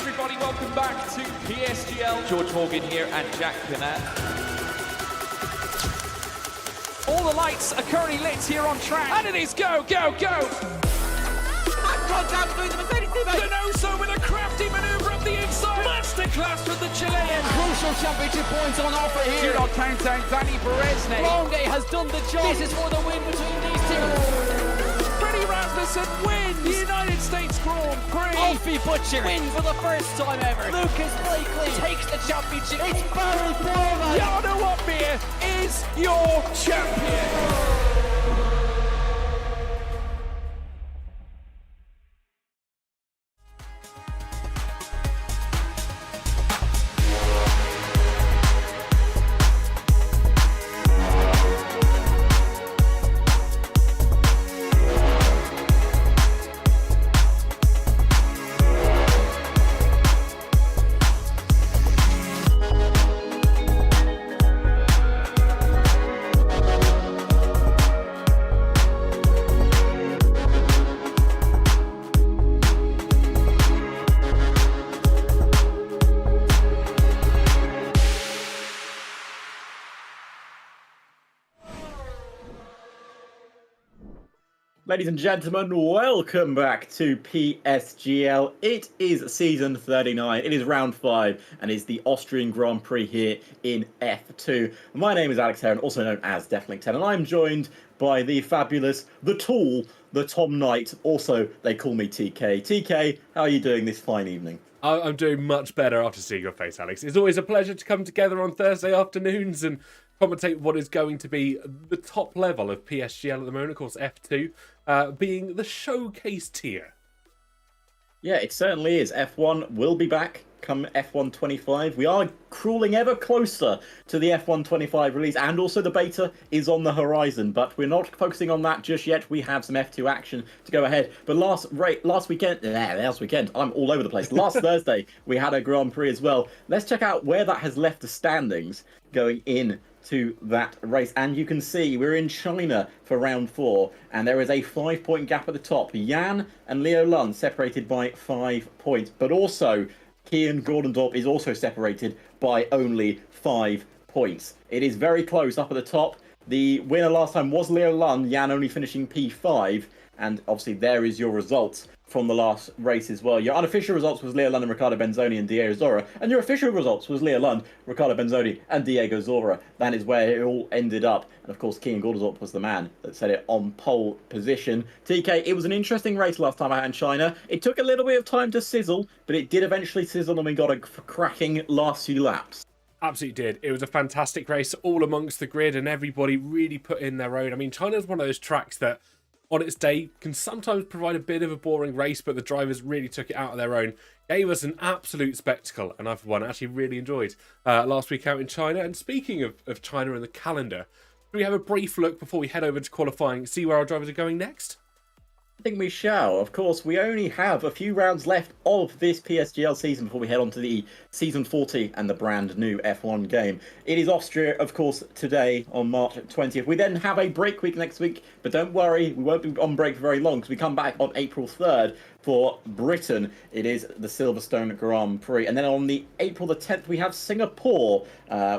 everybody, welcome back to PSGL. George Morgan here and Jack Pinat. All the lights are currently lit here on track, and it is go, go, go! Contact between the Mercedes teammates. Denoso with a crafty manoeuvre up the inside. Masterclass from the Chilean. Crucial championship points on offer here. Do not count out Danny Beresne. Longe has done the job. This is for the win between these two. Freddie Rasmussen wins the United States Grand Prix. Alfie Butcher wins for the first time ever. Lucas Blakely takes the championship. It's Barry Borman. Jarno Opmeer is your champion. Ladies and gentlemen, welcome back to PSGL. It is season 39, it is round 5, and it's the Austrian Grand Prix here in F2. My name is Alex Heron, also known as Deathlink10, and I'm joined by the fabulous, the tall, the Tom Knight, also they call me TK. TK, how are you doing this fine evening? I'm doing much better after seeing your face, Alex. It's always a pleasure to come together on Thursday afternoons and commentate what is going to be the top level of PSGL at the moment, of course F2, being the showcase tier. Yeah, it certainly is. F1 will be back come F1 25. We are crawling ever closer to the F1 25 release, and also the beta is on the horizon, but we're not focusing on that just yet. We have some F2 action to go ahead. But last weekend, I'm all over the place. Last Thursday, we had a Grand Prix as well. Let's check out where that has left the standings going in to that race, and you can see we're in China for round 4, and there is a 5-point gap at the top. Jan and Leo Lund separated by 5 points, but also Kian Gordendorp is also separated by only 5 points. It is very close up at the top. The winner last time was Leo Lund, Jan only finishing P5, and obviously there is your results from the last race as well. Your unofficial results was Leo Lund and Riccardo Benzoni and Diego Zora, and your official results was Leo Lund, Riccardo Benzoni and Diego Zora. That is where it all ended up, and of course Kian Gordendorp was the man that set it on pole position. TK, it was an interesting race last time out in China. It took a little bit of time to sizzle, but it did eventually sizzle and we got a cracking last few laps. Absolutely did. It was a fantastic race all amongst the grid, and everybody really put in their own. I mean, China's one of those tracks that on its day can sometimes provide a bit of a boring race, but the drivers really took it out of their own, gave us an absolute spectacle, and I for one actually really enjoyed last week out in China. And speaking of China and the calendar, do we have a brief look before we head over to qualifying, see where our drivers are going next? I think we shall. Of course, we only have a few rounds left of this PSGL season before we head on to the Season 40 and the brand new F1 game. It is Austria, of course, today on March 20th. We then have a break week next week, but don't worry, we won't be on break for very long because we come back on April 3rd for Britain. It is the Silverstone Grand Prix. And then on the April the 10th, we have Singapore,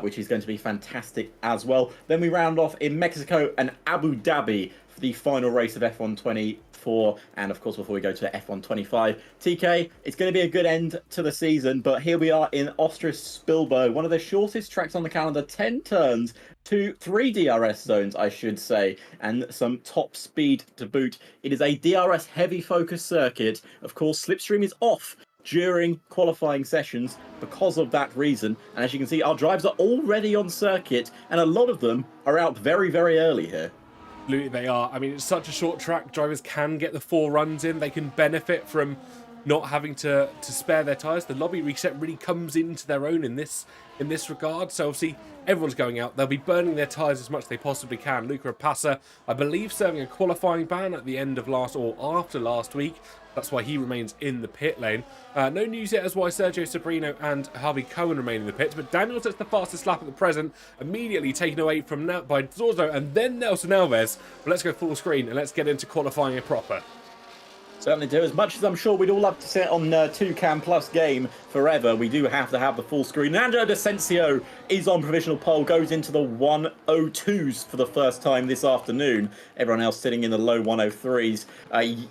which is going to be fantastic as well. Then we round off in Mexico and Abu Dhabi for the final race of F1 24, and of course before we go to F1 25. TK, it's going to be a good end to the season, but here we are in Austria Spielberg, one of the shortest tracks on the calendar, 10 turns, 3 DRS zones, I should say, and some top speed to boot. It is a DRS heavy focus circuit. Of course, slipstream is off during qualifying sessions because of that reason, and as you can see, our drivers are already on circuit, and a lot of them are out very, very early here. Absolutely they are. I mean, it's such a short track. Drivers can get the 4 runs in. They can benefit from not having to spare their tyres. The lobby reset really comes into their own in this regard. So obviously everyone's going out. They'll be burning their tyres as much as they possibly can. Luca Rapassa, I believe, serving a qualifying ban at the end of after last week. That's why he remains in the pit lane. No news yet as why Sergio Sobrino and Harvey Cohen remain in the pits, but Daniel sets the fastest lap at the present, immediately taken away from by Zorzo and then Nelson Alves. But let's go full screen and let's get into qualifying it proper. Certainly do. As much as I'm sure we'd all love to sit on 2-cam plus game forever, we do have to have the full screen. Angelo D'Asensio is on provisional pole, goes into the 102s for the first time this afternoon. Everyone else sitting in the low 103s.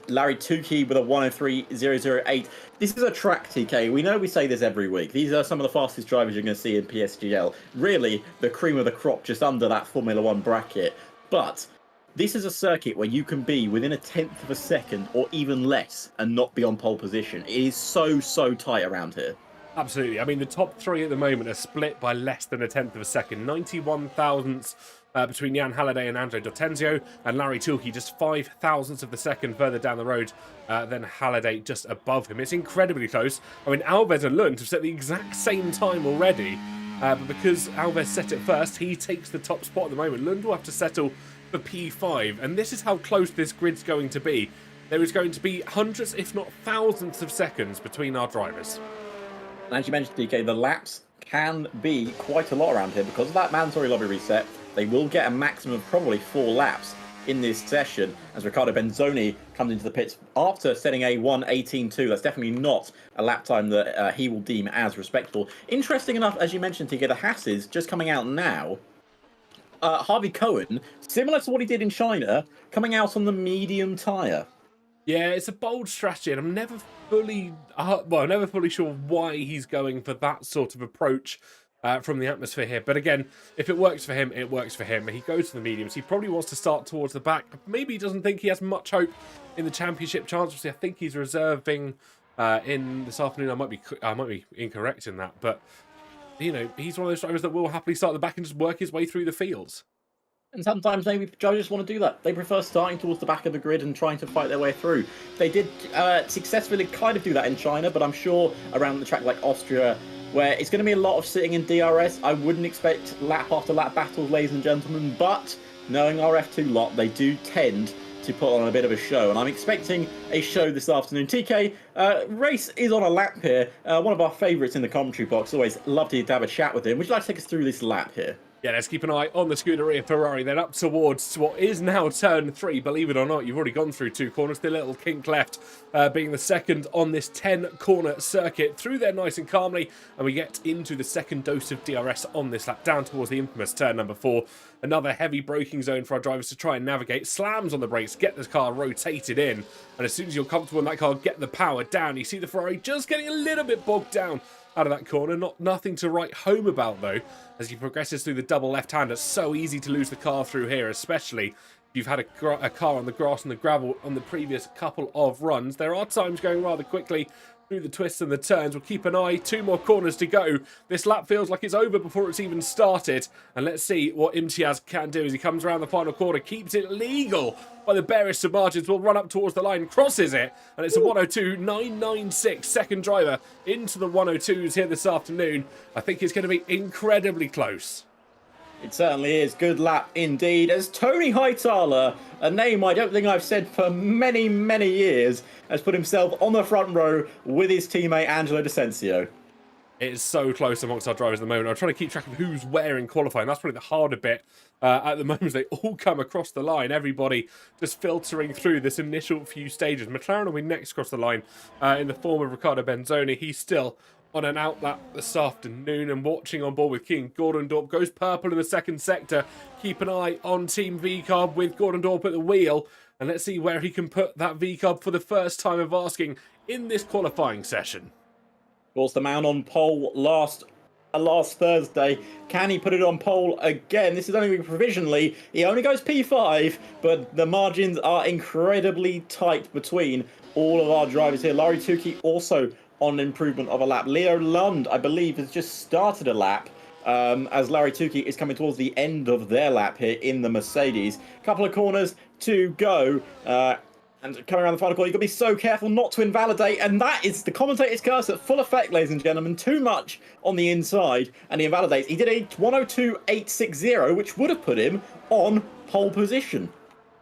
Larry Tukey with a 103.008. This is a track, TK. We know we say this every week. These are some of the fastest drivers you're going to see in PSGL. Really, the cream of the crop just under that Formula 1 bracket. But this is a circuit where you can be within a tenth of a second or even less and not be on pole position. It is so tight around here. Absolutely. I mean, the top three at the moment are split by less than a tenth of a second. 91 thousandths between Jan Halliday and Angelo D'Asensio, and Larry Tukey just 5 thousandths of the second further down the road than Halliday just above him. It's incredibly close. I mean, Alves and Lund have set the exact same time already, but because Alves set it first, he takes the top spot at the moment. Lund will have to settle for P5, and this is how close this grid's going to be. There is going to be hundreds, if not thousands of seconds between our drivers. And as you mentioned, DK, the laps can be quite a lot around here because of that mandatory lobby reset. They will get a maximum of probably 4 laps in this session as Riccardo Benzoni comes into the pits after setting a 1:18.2. That's definitely not a lap time that he will deem as respectable. Interesting enough, as you mentioned, TK, the Hasses just coming out now. Harvey Cohen, similar to what he did in China, coming out on the medium tyre. Yeah, it's a bold strategy, and I'm never fully sure why he's going for that sort of approach from the atmosphere here. But again, if it works for him, it works for him. He goes to the mediums. He probably wants to start towards the back. Maybe he doesn't think he has much hope in the championship chances. I think he's reserving in this afternoon. I might be incorrect in that, but you know, he's one of those drivers that will happily start at the back and just work his way through the fields. And sometimes maybe drivers want to do that. They prefer starting towards the back of the grid and trying to fight their way through. They did successfully kind of do that in China, but I'm sure around the track like Austria, where it's going to be a lot of sitting in DRS, I wouldn't expect lap after lap battles, ladies and gentlemen, but knowing our F2 lot, they do tend to put on a bit of a show, and I'm expecting a show this afternoon. TK, Race is on a lap here, one of our favourites in the commentary box. Always love to have a chat with him. Would you like to take us through this lap here? Yeah, let's keep an eye on the Scuderia Ferrari, then up towards what is now turn 3. Believe it or not, you've already gone through 2 corners. Still a little kink left, being the second on this 10-corner circuit. Through there nice and calmly, and we get into the second dose of DRS on this lap, down towards the infamous turn number 4. Another heavy braking zone for our drivers to try and navigate. Slams on the brakes, get this car rotated in, and as soon as you're comfortable in that car, get the power down. You see the Ferrari just getting a little bit bogged down out of that corner. Nothing to write home about, though, as he progresses through the double left-hander. It's so easy to lose the car through here, especially if you've had a car on the grass and the gravel on the previous couple of runs. There are times going rather quickly through the twists and the turns. We'll keep an eye. 2 more corners to go. This lap feels like it's over before it's even started. And let's see what Imtiaz can do as he comes around the final corner. Keeps it legal by the barest of margins. Will run up towards the line, crosses it, and it's a 102.996. Second driver into the 102s here this afternoon. I think it's going to be incredibly close. It certainly is. Good lap indeed. As Tony Hightower, a name I don't think I've said for many, many years, has put himself on the front row with his teammate Angelo D'Asensio. It's so close amongst our drivers at the moment. I'm trying to keep track of who's where in qualifying. That's probably the harder bit at the moment. They all come across the line. Everybody just filtering through this initial few stages. McLaren will be next across the line in the form of Riccardo Benzoni. He's still on an outlap this afternoon, and watching on board with King. Gordon Dorp goes purple in the second sector. Keep an eye on Team V-Carb with Gordon Dorp at the wheel, and let's see where he can put that V-Carb for the first time of asking in this qualifying session. Of course, the man on pole last Thursday. Can he put it on pole again? This is only provisionally. He only goes P5, but the margins are incredibly tight between all of our drivers here. Larry Tukey also on improvement of a lap. Leo Lund, I believe, has just started a lap as Larry Tukey is coming towards the end of their lap here in the Mercedes. Couple of corners to go. And coming around the final corner, you've got to be so careful not to invalidate. And that is the commentator's curse at full effect, ladies and gentlemen. Too much on the inside, and he invalidates. He did a 102.860, which would have put him on pole position.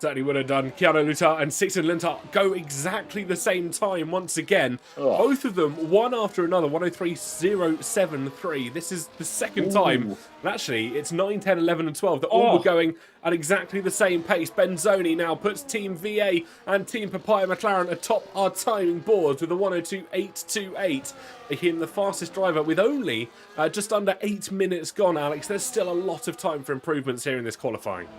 Certainly would have done. Keanu Lutar and Sixten Lintar go exactly the same time once again. Oh. Both of them, one after another, 103.073. This is the second time. And actually, it's 9, 10, 11, and 12 that all were going at exactly the same pace. Benzoni now puts Team VA and Team Papaya McLaren atop our timing boards with a 102.828. Making him the fastest driver with only just under 8 minutes gone, Alex. There's still a lot of time for improvements here in this qualifying.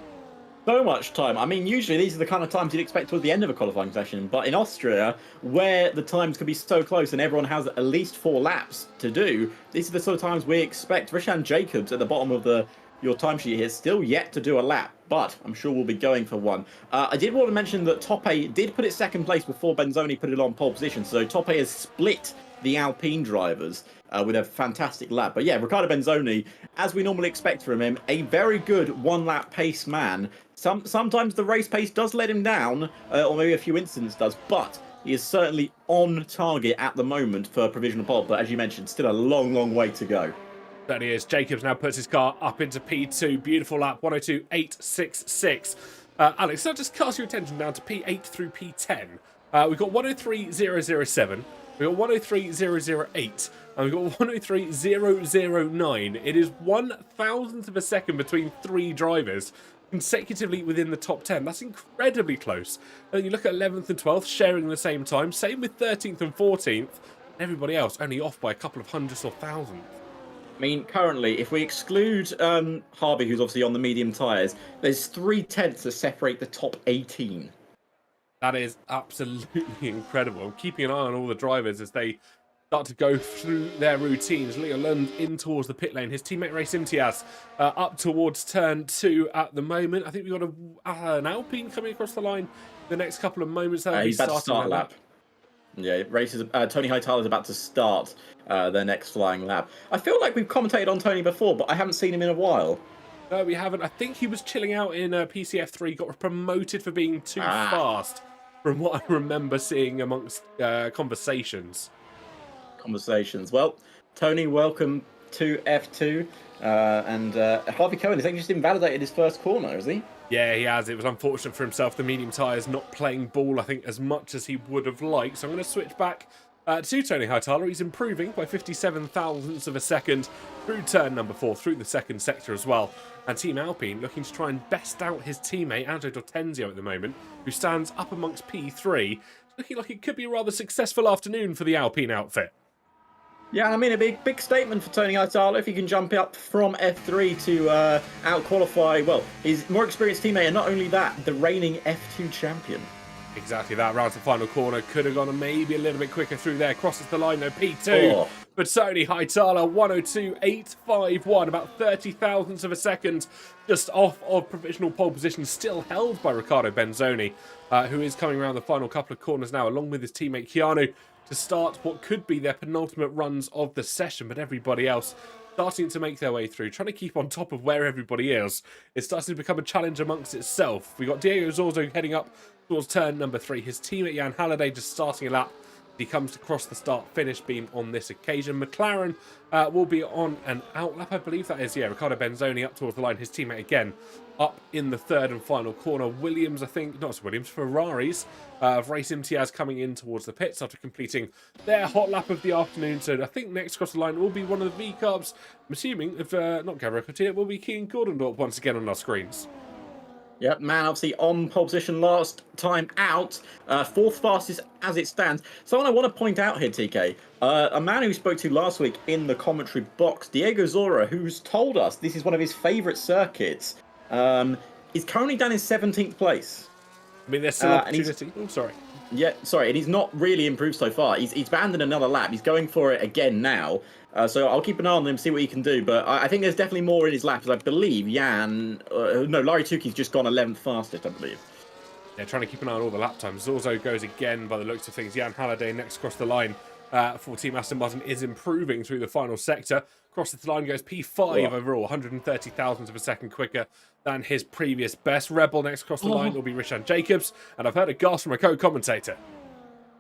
So much time. I mean, usually these are the kind of times you'd expect towards the end of a qualifying session, but in Austria, where the times could be so close and everyone has at least 4 laps to do, these are the sort of times we expect. Rishan Jacobs at the bottom of your timesheet here, still yet to do a lap, but I'm sure we'll be going for one. I did want to mention that Tope did put it second place before Benzoni put it on pole position, so Tope has split the Alpine drivers with a fantastic lap. But yeah, Riccardo Benzoni, as we normally expect from him, a very good one-lap pace man. Sometimes the race pace does let him down, or maybe a few incidents does, but he is certainly on target at the moment for provisional pole. But as you mentioned, still a long, long way to go. That he is. Jacobs now puts his car up into P2. Beautiful lap, 102.866. Alex, I'll just cast your attention down to P8 through P10. We've got 103.007. We've got 103.008. And we've got 103.009. It is 1,000th of a second between 3 drivers consecutively within the top 10. That's incredibly close. And you look at 11th and 12th sharing the same time. Same with 13th and 14th. Everybody else only off by a couple of hundredths or thousandths. I mean, currently, if we exclude Harvey, who's obviously on the medium tyres, there's 3/10 to separate the top 18. That is absolutely incredible. I'm keeping an eye on all the drivers as they start to go through their routines. Leo Lund in towards the pit lane. His teammate Race Imtiaz up towards turn 2 at the moment. I think we've got an Alpine coming across the line the next couple of moments. He's about to start a lap. Yeah, Tony Hightower's about to start their next flying lap. I feel like we've commentated on Tony before, but I haven't seen him in a while. No, we haven't. I think he was chilling out in PCF3, got promoted for being too fast, from what I remember seeing amongst conversations. Well, Tony, welcome to F2. And Harvey Cohen has actually just invalidated his first corner, has he? Yeah, he has. It was unfortunate for himself. The medium tyres not playing ball, I think, as much as he would have liked. So I'm going to switch back to Tony Hightower. He's improving by 57 thousandths of a second through turn number 4, through the second sector as well. And Team Alpine looking to try and best out his teammate, Aldo Dortenzio, at the moment, who stands up amongst P3. Looking like it could be a rather successful afternoon for the Alpine outfit. Yeah, I mean, a big statement for Tony Hightower if he can jump up from F3 to out-qualify, well, his more experienced teammate, and not only that, the reigning F2 champion. Exactly that. Round to the final corner. Could have gone maybe a little bit quicker through there. Crosses the line, though, P2. Oh. But Tony Hightower, 102.851, about 30 thousandths of a second, just off of provisional pole position, still held by Riccardo Benzoni, who is coming around the final couple of corners now, along with his teammate Keanu, to start what could be their penultimate runs of the session. But everybody else starting to make their way through, trying to keep on top of where everybody is. It's starting to become a challenge amongst itself. We got Diego Zorzo heading up towards turn number 3. His teammate Jan Halliday just starting a lap. He comes to cross the start-finish beam on this occasion. McLaren will be on an out lap, I believe that is. Yeah, Riccardo Benzoni up towards the line. His teammate again up in the third and final corner. Williams, I think, not Williams, Ferraris of Race Imtiaz coming in towards the pits after completing their hot lap of the afternoon. So I think next across the line will be one of the V-Carbs. I'm assuming, if not Gabriel Coutinho, it will be Kean Gordondorp once again on our screens. Yep, man, obviously on pole position last time out. 4th fastest as it stands. Someone I want to point out here, TK. A man who we spoke to last week in the commentary box, Diego Zora, who's told us this is one of his favourite circuits, is currently down in 17th place. I mean, there's still opportunity. Oh, sorry. Yeah, sorry, and he's not really improved so far. He's abandoned another lap. He's going for it again now. So I'll keep an eye on him, see what he can do. But I think there's definitely more in his laps. I believe Larry Tuki's just gone 11th fastest, I believe. Yeah, trying to keep an eye on all the lap times. Zorzo goes again by the looks of things. Jan Halliday next across the line for Team Aston Martin is improving through the final sector. Crosses the line, goes P5 overall, 130 thousandths of a second quicker than his previous best. Rebel next across the line will be Rishan Jacobs. And I've heard a gasp from a co-commentator.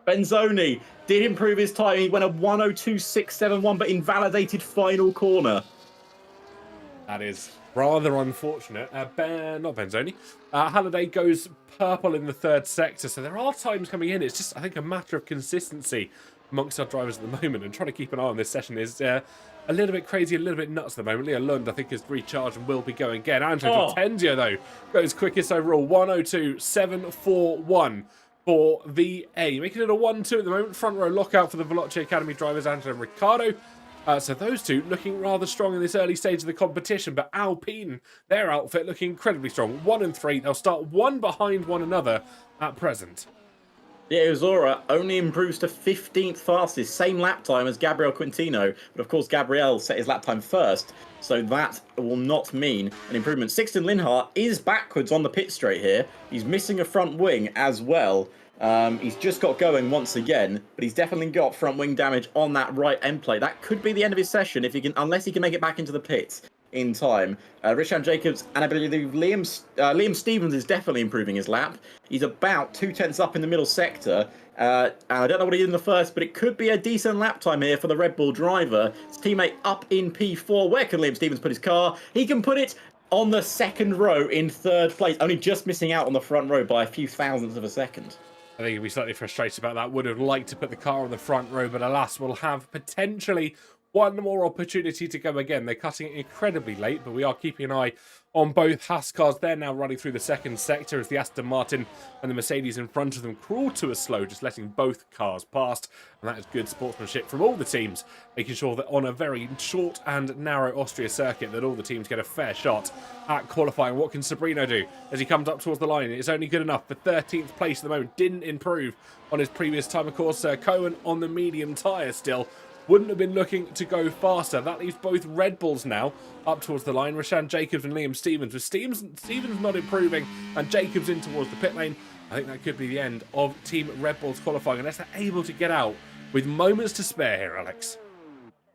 Benzoni did improve his time. He went a 102.671, but invalidated final corner. That is Rather unfortunate. Not Benzoni. Halliday goes purple in the third sector, so there are times coming in. It's just, I think, a matter of consistency amongst our drivers at the moment, and trying to keep an eye on this session is a little bit crazy, a little bit nuts at the moment. Leo Lund, I think, is recharged and will be going again. Angelo Tenzio, though, goes quickest overall, 1:02.741 for VA. Making it a 1-2 at the moment. Front row lockout for the Veloce Academy drivers, Angelo and Riccardo. So those two looking rather strong in this early stage of the competition, but Alpine, their outfit looking incredibly strong. 1 and 3, they'll start one behind one another at present. Yeah, Uzora only improves to 15th fastest, same lap time as Gabriel Quintino, but of course Gabriel set his lap time first, so that will not mean an improvement. Sixten Linhart is backwards on the pit straight here. He's missing a front wing as well. He's just got going once again, but he's definitely got front wing damage on that right end plate. That could be the end of his session if he can, unless he can make it back into the pits in time. Rishan Jacobs and I believe Liam Stevens is definitely improving his lap. He's about 2/10 up in the middle sector. I don't know what he did in the first, but it could be a decent lap time here for the Red Bull driver. His teammate up in P4. Where can Liam Stevens put his car? He can put it on the second row in third place, only just missing out on the front row by a few thousandths of a second. I think he'll be slightly frustrated about that. Would have liked to put the car on the front row, but alas, we'll have potentially one more opportunity to go again. They're cutting it incredibly late, but we are keeping an eye on both Haas cars. They're now running through the second sector as the Aston Martin and the Mercedes in front of them crawl to a slow, just letting both cars past. And that is good sportsmanship from all the teams, making sure that on a very short and narrow Austria circuit that all the teams get a fair shot at qualifying. What can Sabrino do as he comes up towards the line? It's only good enough for 13th place at the moment. Didn't improve on his previous time. Of course, Cohen on the medium tyre still. Wouldn't have been looking to go faster. That leaves both Red Bulls now up towards the line. Rashan Jacobs and Liam Stevens. With Stevens not improving and Jacobs in towards the pit lane, I think that could be the end of Team Red Bulls qualifying, unless they're able to get out with moments to spare here, Alex.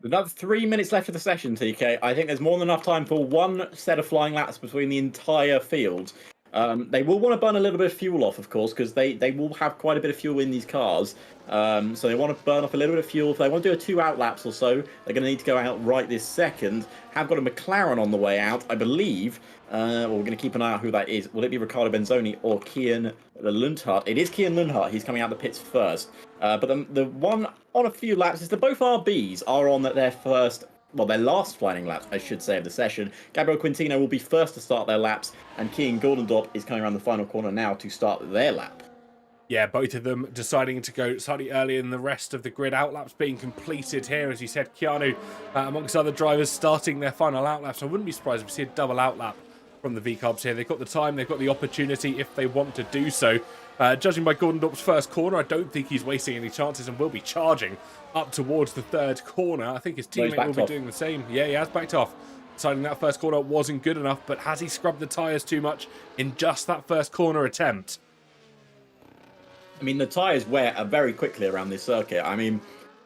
Another 3 minutes left of the session, TK. I think there's more than enough time for one set of flying laps between the entire field. They will want to burn a little bit of fuel off, of course, because they will have quite a bit of fuel in these cars. So they want to burn off a little bit of fuel. If they want to do a 2 out laps or so, they're going to need to go out right this second. Have got a McLaren on the way out, I believe. We're going to keep an eye on who that is. Will it be Riccardo Benzoni or Kian Lundhart? It is Kian Lundhart. He's coming out the pits first. But the one on a few laps is that both RBs are on their first... Well, their last flying laps, I should say, of the session. Gabriel Quintino will be first to start their laps, and Kian Gordondorp is coming around the final corner now to start their lap. Yeah, both of them deciding to go slightly earlier than the rest of the grid. Outlaps being completed here, as you said. Keanu, amongst other drivers, starting their final outlaps. I wouldn't be surprised if we see a double outlap from the V-Cubs here. They've got the time, they've got the opportunity if they want to do so. Judging by Gordondorp's first corner, I don't think he's wasting any chances and will be charging up towards the third corner. I think his teammate will be doing the same. Yeah, he has backed off. Deciding that first corner wasn't good enough, but has he scrubbed the tyres too much in just that first corner attempt? I mean, the tyres wear very quickly around this circuit. I mean,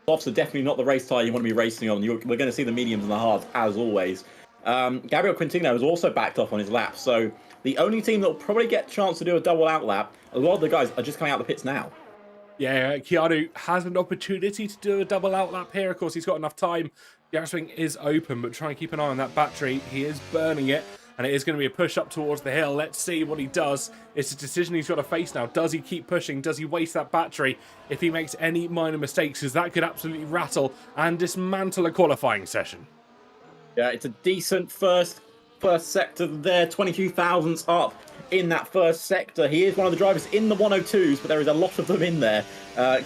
softs are definitely not the race tyre you want to be racing on. We're going to see the mediums and the hards, as always. Gabriel Quintino has also backed off on his lap, so the only team that will probably get a chance to do a double out lap, a lot of the guys are just coming out the pits now. Yeah, Keanu has an opportunity to do a double out lap here. Of course, he's got enough time. The outswing is open, but try and keep an eye on that battery. He is burning it, and it is going to be a push up towards the hill. Let's see what he does. It's a decision he's got to face now. Does he keep pushing? Does he waste that battery if he makes any minor mistakes? Because that could absolutely rattle and dismantle a qualifying session. Yeah, it's a decent first sector there, 22 thousandths up in that first sector. He is one of the drivers in the 102s, but there is a lot of them in there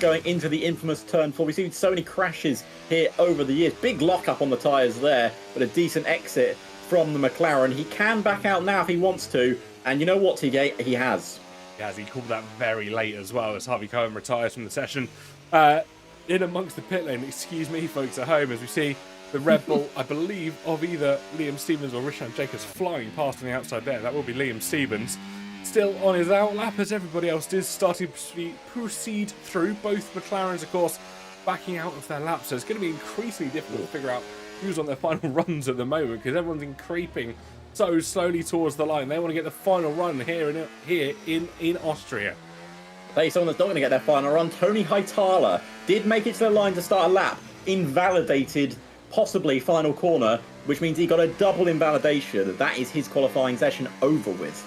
going into the infamous turn 4. We've seen so many crashes here over the years. Big lockup on the tyres there, but a decent exit from the McLaren. He can back out now if he wants to, and you know what, TJ? He has. Yeah, he called that very late as well as Harvey Cohen retires from the session. In amongst the pit lane, excuse me, folks at home, as we see the Red Bull, I believe, of either Liam Stevens or Rishan Jacobs flying past on the outside there. That will be Liam Stevens. Still on his outlap, as everybody else is starting to proceed through. Both McLarens, of course, backing out of their laps. So it's going to be increasingly difficult to figure out who's on their final runs at the moment, because everyone's creeping so slowly towards the line. They want to get the final run here in Austria. Hey, someone that's not going to get their final run. Tony Hightaler did make it to the line to start a lap. Invalidated possibly final corner, which means he got a double invalidation. That is his qualifying session over with.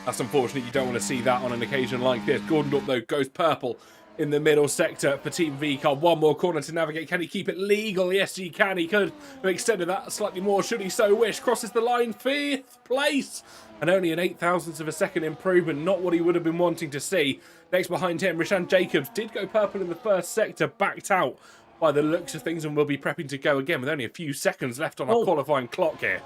That's unfortunate. You don't want to see that on an occasion like this. Gordon though goes purple in the middle sector for Team VCAR. One more corner to navigate. Can he keep it legal? Yes, he can. He could have extended that slightly more should he so wish. Crosses the line, 5th place. And only an 0.008 of a second improvement. Not what he would have been wanting to see. Next behind him, Rishan Jacobs did go purple in the first sector. Backed out by the looks of things and will be prepping to go again with only a few seconds left on our qualifying clock here.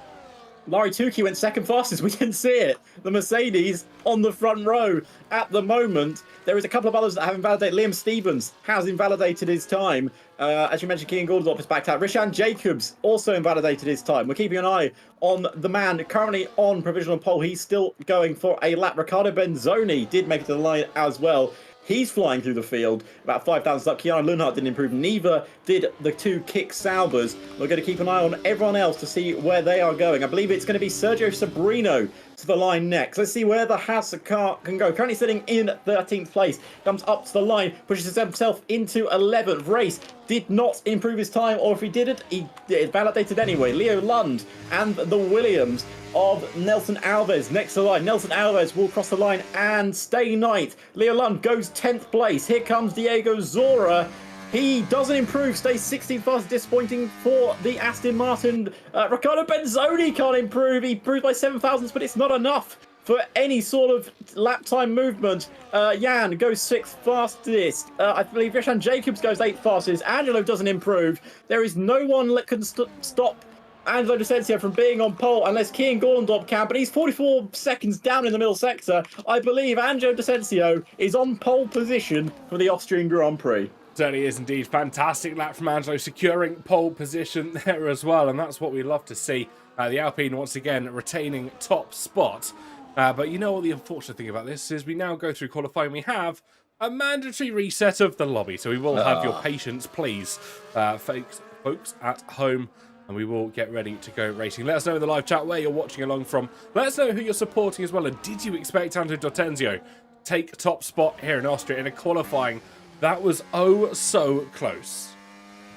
Larry Tukey went second fastest. We didn't see it. The Mercedes on the front row at the moment. There is a couple of others that have invalidated. Liam Stevens has invalidated his time. As you mentioned, Kean Gordondorp is backed out. Rishan Jacobs also invalidated his time. We're keeping an eye on the man currently on provisional pole. He's still going for a lap. Riccardo Benzoni did make it to the line as well. He's flying through the field, about 5,000 up. Keanu Lundhart didn't improve. Neither did the two Kick Saubers. We're going to keep an eye on everyone else to see where they are going. I believe it's going to be Sergio Sobrino to the line next. Let's see where the Haas car can go. Currently sitting in 13th place. Comes up to the line, pushes himself into 11th. Race did not improve his time, or if he didn't, he validated anyway. Leo Lund and the Williams of Nelson Alves next to the line. Nelson Alves will cross the line and stay ninth. Leo Lund goes 10th place. Here comes Diego Zora. He doesn't improve, stays 16th fast. Disappointing for the Aston Martin. Riccardo Benzoni can't improve. He improved by 7,000, but it's not enough for any sort of lap time movement. Jan goes 6th fastest. I believe Rishan Jacobs goes 8th fastest. Angelo doesn't improve. There is no one that can stop Angelo Decencio from being on pole unless Kean Gordondorp can, but he's 44 seconds down in the middle sector. I believe Angelo Decencio is on pole position for the Austrian Grand Prix. Certainly is indeed. Fantastic lap from Angelo, securing pole position there as well, and that's what we love to see. The Alpine once again retaining top spot. But you know what the unfortunate thing about this is? We now go through qualifying. We have a mandatory reset of the lobby, so we will have your patience, please, folks at home. And we will get ready to go racing. Let us know in the live chat where you're watching along from. Let us know who you're supporting as well. And did you expect Andrew D'Ortenzio to take top spot here in Austria in a qualifying that was oh so close?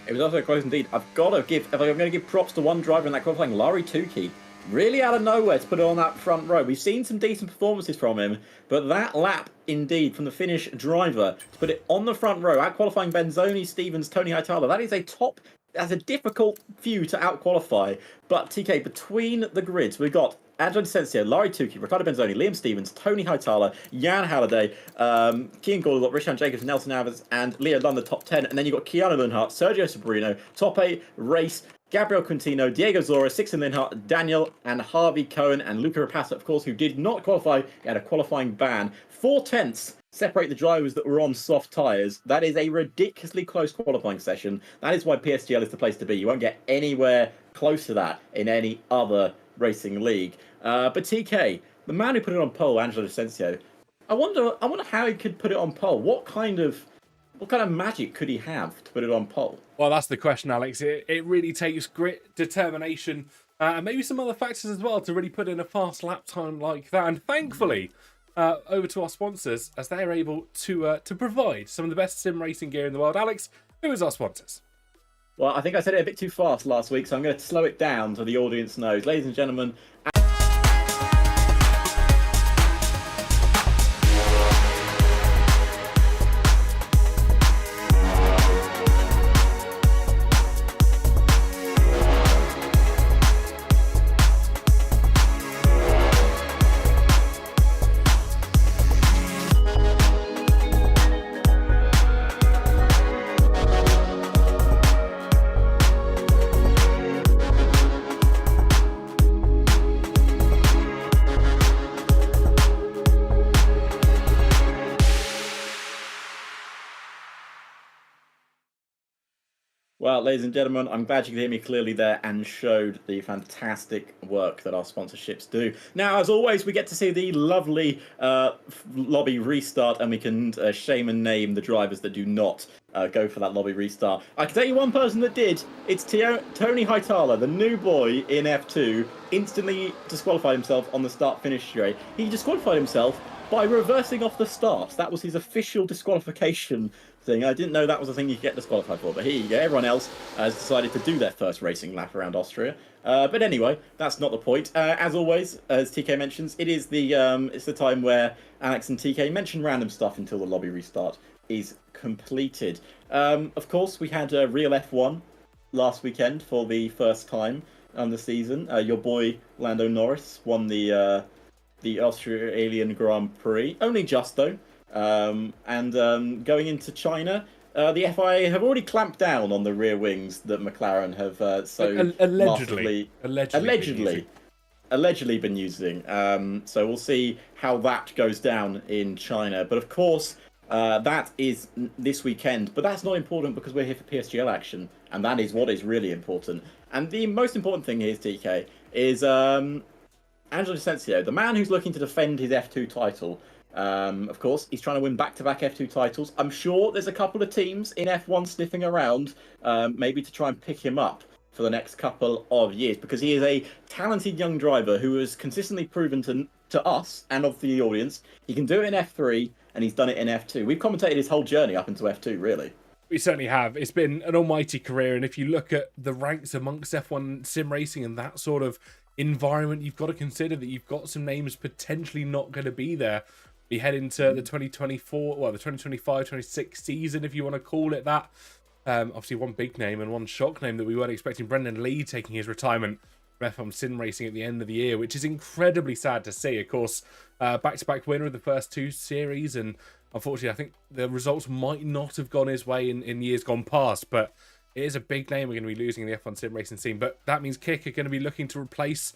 It was also close indeed. If I'm going to give props to one driver in that qualifying, Larry Tukey, really out of nowhere to put it on that front row. We've seen some decent performances from him, but that lap indeed from the Finnish driver to put it on the front row, out qualifying Benzoni, Stevens, Tony Hightower, that's a difficult few to out-qualify. But TK, between the grids, we've got Angelo Decencio, Larry Tukey, Riccardo Benzoni, Liam Stevens, Tony Hightower, Jan Halliday, Kean Gordondorp, Rishan Jacobs, Nelson Alves, and Leo Lund, the top 10. And then you've got Keanu Lundhart, Sergio Sobrino, top 8 race, Gabriel Quintino, Diego Zora, Sixten Lindhart, Daniel and Harvey Cohen, and Luca Rapassa, of course, who did not qualify. He had a qualifying ban. 4/10 separate the drivers that were on soft tyres. That is a ridiculously close qualifying session. That is why PSGL is the place to be. You won't get anywhere close to that in any other racing league. But TK, the man who put it on pole, Angelo Decencio, I wonder how he could put it on pole. What kind of magic could he have to put it on pole? Well, that's the question, Alex. It really takes grit, determination, and maybe some other factors as well to really put in a fast lap time like that. And thankfully, over to our sponsors as they're able to provide some of the best sim racing gear in the world. Alex, who is our sponsors? Well, I think I said it a bit too fast last week, so I'm going to slow it down so the audience knows. Ladies and gentlemen, well, ladies and gentlemen, I'm glad you could hear me clearly there and showed the fantastic work that our sponsorships do. Now, as always, we get to see the lovely lobby restart, and we can shame and name the drivers that do not go for that lobby restart. I can tell you one person that did. It's Tony Hightower, the new boy in F2, instantly disqualified himself on the start-finish straight. He disqualified himself by reversing off the starts. That was his official disqualification thing. I didn't know that was a thing you could get disqualified for, but here you go. Everyone else has decided to do their first racing lap around Austria. But anyway, that's not the point. As always, as TK mentions, it's the time where Alex and TK mention random stuff until the lobby restart is completed. Of course, we had real F1 last weekend for the first time on the season. Your boy Lando Norris won the Australian Grand Prix, only just though. Going into China, the FIA have already clamped down on the rear wings that McLaren have allegedly been using. So we'll see how that goes down in China. But of course, that is this weekend. But that's not important because we're here for PSGL action, and that is what is really important. And the most important thing here, TK, is Angelo Asensio, the man who's looking to defend his F2 title. Of course, he's trying to win back-to-back F2 titles. I'm sure there's a couple of teams in F1 sniffing around, maybe to try and pick him up for the next couple of years, because he is a talented young driver who has consistently proven to us and of the audience he can do it in F3, and he's done it in F2. We've commentated his whole journey up into F2, really. We certainly have. It's been an almighty career, and if you look at the ranks amongst F1 sim racing and that sort of environment, you've got to consider that you've got some names potentially not going to be there. We head into the 2024, well, the 2025-26 season, if you want to call it that. Obviously, one big name and one shock name that we weren't expecting, Brendan Lee taking his retirement from F1 sim racing at the end of the year, which is incredibly sad to see. Of course, back-to-back winner of the first two series, and unfortunately, I think the results might not have gone his way in years gone past, but it is a big name we're going to be losing in the F1 sim racing scene. But that means Kick are going to be looking to replace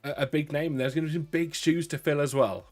a big name, and there's going to be some big shoes to fill as well.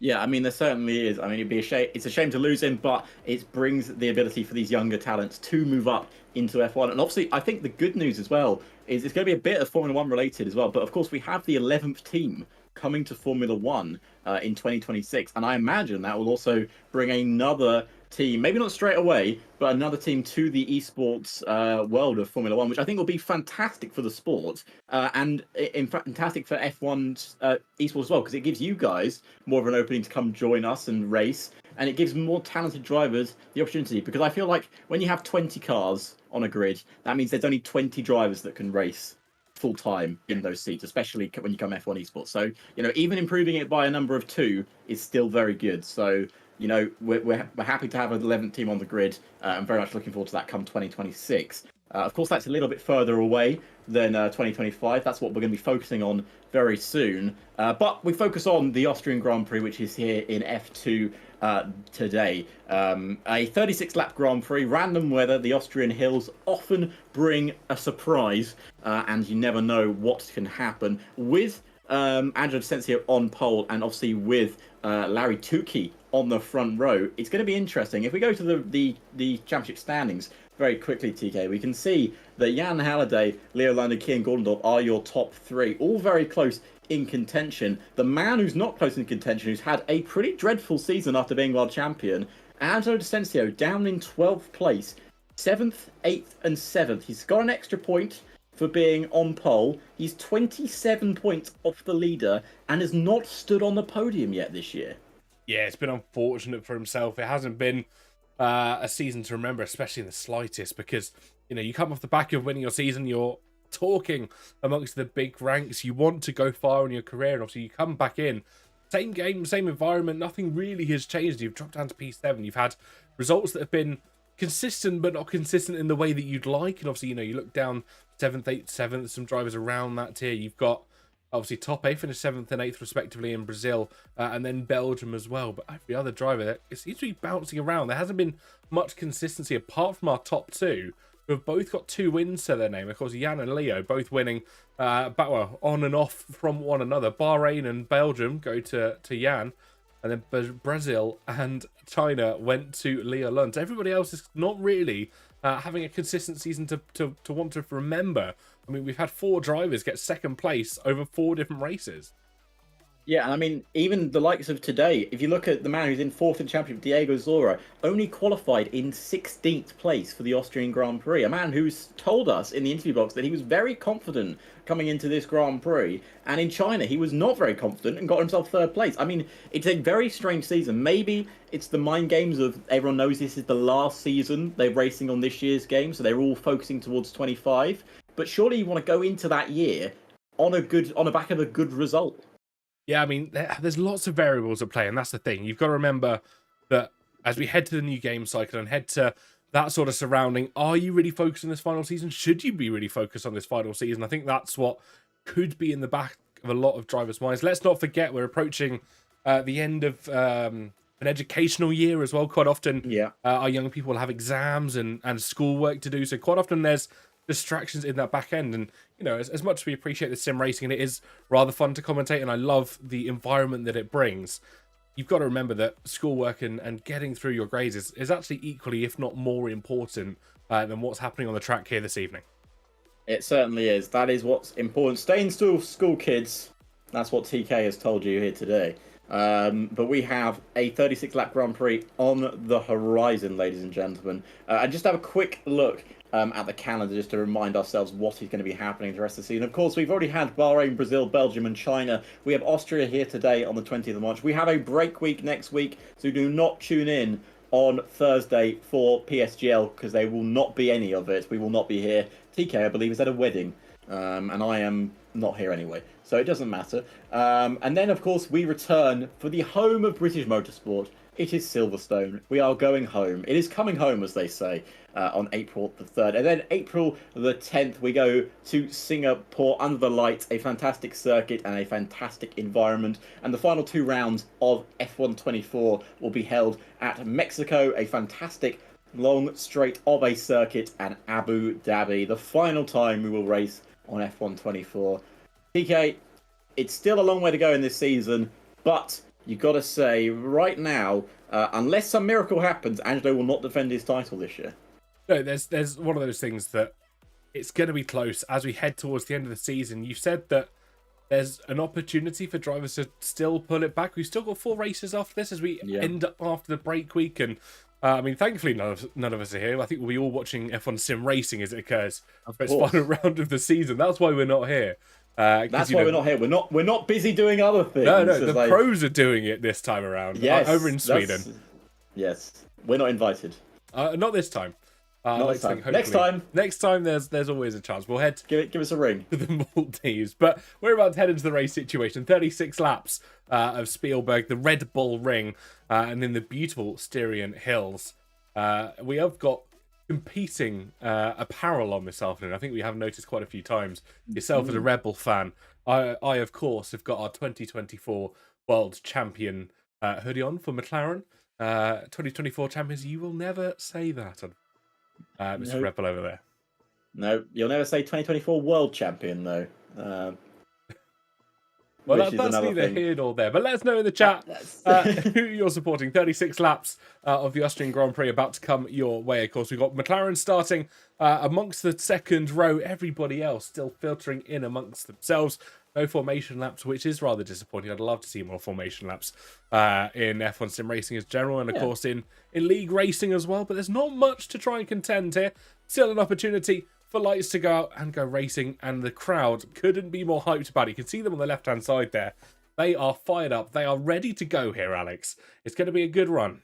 Yeah, I mean, there certainly is. I mean, it's a shame to lose him, but it brings the ability for these younger talents to move up into F1. And obviously, I think the good news as well is it's going to be a bit of Formula 1 related as well. But of course, we have the 11th team coming to Formula 1 in 2026. And I imagine that will also bring another team, maybe not straight away, but another team to the esports world of Formula 1, which I think will be fantastic for the sport and in fact fantastic for F1's esports as well, because it gives you guys more of an opening to come join us and race, and it gives more talented drivers the opportunity, because I feel like when you have 20 cars on a grid, that means there's only 20 drivers that can race full time in those seats, especially when you come F1 esports. So, even improving it by a number of 2 is still very good. So, we're happy to have an 11th team on the grid. I'm very much looking forward to that come 2026. Of course, that's a little bit further away than 2025. That's what we're going to be focusing on very soon. But we focus on the Austrian Grand Prix, which is here in F2 today. A 36-lap Grand Prix, random weather. The Austrian hills often bring a surprise, and you never know what can happen. With Angelo Asensio on pole, and obviously with Larry Tukey on the front row, it's going to be interesting. If we go to the championship standings very quickly, TK, we can see that Jan Halliday, Leo Lando, Kian Gordondorf are your top 3, all very close in contention. The man who's not close in contention, who's had a pretty dreadful season after being world champion, Angelo Asensio, down in 12th place, 7th, 8th and 7th. He's got an extra point for being on pole. He's 27 points off the leader and has not stood on the podium yet this year. Yeah, it's been unfortunate for himself. It hasn't been a season to remember, especially in the slightest, because, you come off the back of winning your season, you're talking amongst the big ranks, you want to go far in your career, and obviously you come back in, same game, same environment, nothing really has changed. You've dropped down to P7, you've had results that have been consistent, but not consistent in the way that you'd like, and obviously, you look down 7th, 8th, 7th, some drivers around that tier. You've got obviously top 8 finished 7th and 8th respectively in Brazil, and then Belgium as well. But every other driver, it seems to be bouncing around. There hasn't been much consistency apart from our top 2, who have both got 2 wins to their name. Of course, Jan and Leo both winning on and off from one another. Bahrain and Belgium go to Jan, and then Brazil and China went to Leo Lund. Everybody else is not really having a consistent season to want to remember. I mean, we've had 4 drivers get second place over 4 different races. Yeah, and I mean, even the likes of today, if you look at the man who's in fourth in the championship, Diego Zora, only qualified in 16th place for the Austrian Grand Prix. A man who's told us in the interview box that he was very confident coming into this Grand Prix. And in China, he was not very confident and got himself third place. I mean, it's a very strange season. Maybe it's the mind games of everyone knows this is the last season they're racing on this year's game, so they're all focusing towards 25. But surely you want to go into that year on the back of a good result. Yeah, I mean, there's lots of variables at play, and that's the thing. You've got to remember that as we head to the new game cycle and head to that sort of surrounding, are you really focused on this final season? Should you be really focused on this final season? I think that's what could be in the back of a lot of drivers' minds. Let's not forget we're approaching the end of an educational year as well. Quite often, our young people have exams and schoolwork to do, so quite often there's distractions in that back end. And you know, as much as we appreciate the sim racing and it is rather fun to commentate and I love the environment that it brings, you've got to remember that schoolwork and getting through your grades is actually equally, if not more important than what's happening on the track here this evening. It certainly is. That is what's important. Staying still, school kids. That's what TK has told you here today. But we have a 36-lap Grand Prix on the horizon, ladies and gentlemen. And just have a quick look at the calendar just to remind ourselves what is going to be happening the rest of the season. Of course, we've already had Bahrain, Brazil, Belgium and China. We have Austria here today on the 20th of March. We have a break week next week, so do not tune in on Thursday for PSGL because there will not be any of it. We will not be here. TK, I believe, is at a wedding, and I am not here anyway, so it doesn't matter. And then, of course, we return for the home of British motorsport. It is Silverstone. We are going home. It is coming home, as they say, on April the 3rd. And then April the 10th, we go to Singapore under the lights, a fantastic circuit and a fantastic environment. And the final 2 rounds of F1 24 will be held at Mexico, a fantastic long straight of a circuit, and Abu Dhabi, the final time we will race on F1 24. TK, it's still a long way to go in this season, but you've got to say, right now, unless some miracle happens, Angelo will not defend his title this year. No, there's one of those things that it's going to be close as we head towards the end of the season. You said that there's an opportunity for drivers to still pull it back. We've still got 4 races after this as we end up after the break week. And I mean, thankfully, none of us are here. I think we'll be all watching F1 Sim Racing as it occurs for its final round of the season. That's why we're not here. That's why we're not here. We're not busy doing other things. No, the pros are doing it this time around. Yes, over in Sweden. Yes, we're not invited. Not this time. Next time. Next time, there's always a chance. We'll head. Give us a ring to the Maldives. But we're about to head into the race situation. 36 laps of Spielberg, the Red Bull Ring, and then the beautiful Styrian Hills. We have got competing apparel on this afternoon. I think we have noticed quite a few times. Yourself as a Red Bull fan, I of course have got our 2024 World Champion hoodie on for McLaren. 2024 champions. You will never say that, Mr. Red Bull over there. No, you'll never say 2024 World Champion though. Well, that's neither here nor there. But let us know in the chat who you're supporting. 36 laps of the Austrian Grand Prix about to come your way. Of course, we've got McLaren starting amongst the second row. Everybody else still filtering in amongst themselves. No formation laps, which is rather disappointing. I'd love to see more formation laps in F1 Sim Racing as general, and of course in league racing as well. But there's not much to try and contend here. Still an opportunity for lights to go out and go racing, and the crowd couldn't be more hyped about it. You can see them on the left-hand side there. They are fired up. They are ready to go here, Alex. It's going to be a good run.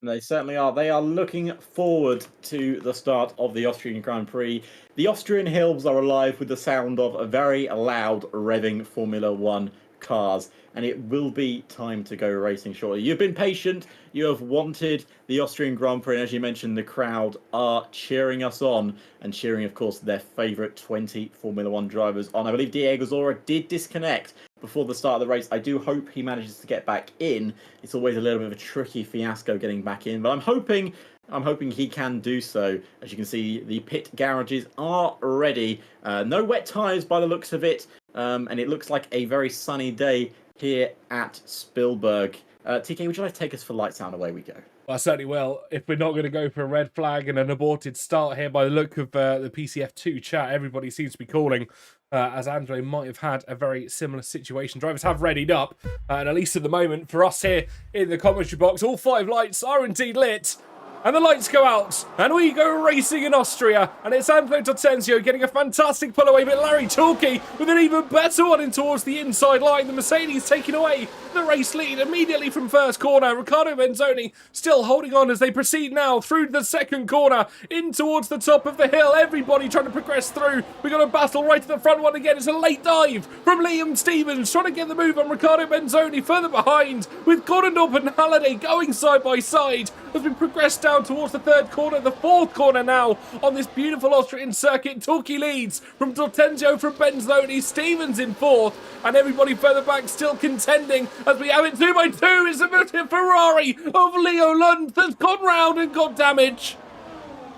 They certainly are. They are looking forward to the start of the Austrian Grand Prix. The Austrian hills are alive with the sound of a very loud revving Formula One cars, and it will be time to go racing shortly. You've been patient. You have wanted the Austrian Grand Prix, and as you mentioned, the crowd are cheering us on and cheering, of course, their favourite 20 Formula One drivers on. I believe Diego Zora did disconnect before the start of the race. I do hope he manages to get back in. It's always a little bit of a tricky fiasco getting back in, but I'm hoping he can do so. As you can see, the pit garages are ready. No wet tyres by the looks of it, and it looks like a very sunny day here at Spielberg. TK, would you like to take us for lights out and away we go? Well, I certainly will. If we're not going to go for a red flag and an aborted start here by the look of the PCF2 chat, everybody seems to be calling as Angelo might have had a very similar situation. Drivers have readied up, and at least at the moment, for us here in the commentary box, all 5 lights are indeed lit. And the lights go out, and we go racing in Austria. And it's Angelo Tortenzio getting a fantastic pull away, but Larry Torquay with an even better one in towards the inside line. The Mercedes taking away the race lead immediately from first corner. Riccardo Benzoni still holding on as they proceed now through the second corner, in towards the top of the hill. Everybody trying to progress through. We got a battle right to the front one again. It's a late dive from Liam Stevens, trying to get the move on Riccardo Benzoni further behind, with Gordondorp and Halliday going side by side as we progress down towards the third corner, the fourth corner now on this beautiful Austrian circuit. Torquay leads from Tortenzio, from Benzoni, Stevens in fourth, and everybody further back still contending as we have it 2 by 2. It's a Ferrari of Leo Lund that's gone round and got damage.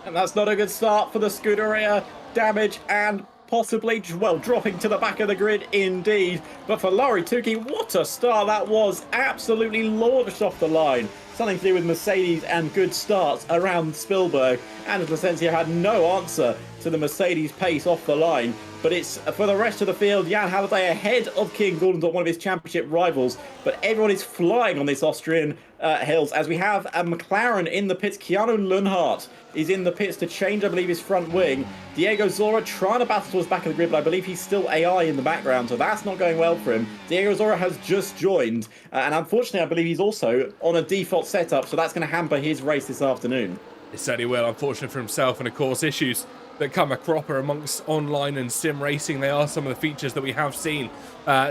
And that's not a good start for the Scuderia. Damage and possibly, well, dropping to the back of the grid indeed. But for Larry Tukey, what a start that was. Absolutely launched off the line. Something to do with Mercedes and good starts around Spielberg. And Placencia had no answer to the Mercedes pace off the line. But it's for the rest of the field, Jan Halliday ahead of King Gordon, one of his championship rivals. But everyone is flying on this Austrian hills, as we have a McLaren in the pits. Keanu Lundhart is in the pits to change, I believe, his front wing. Diego Zora trying to battle towards the back of the grid, but I believe he's still AI in the background, so that's not going well for him. Diego Zora has just joined, and unfortunately I believe he's also on a default setup, so that's going to hamper his race this afternoon. It certainly will, unfortunate for himself, and of course issues that come a cropper amongst online and sim racing. They are some of the features that we have seen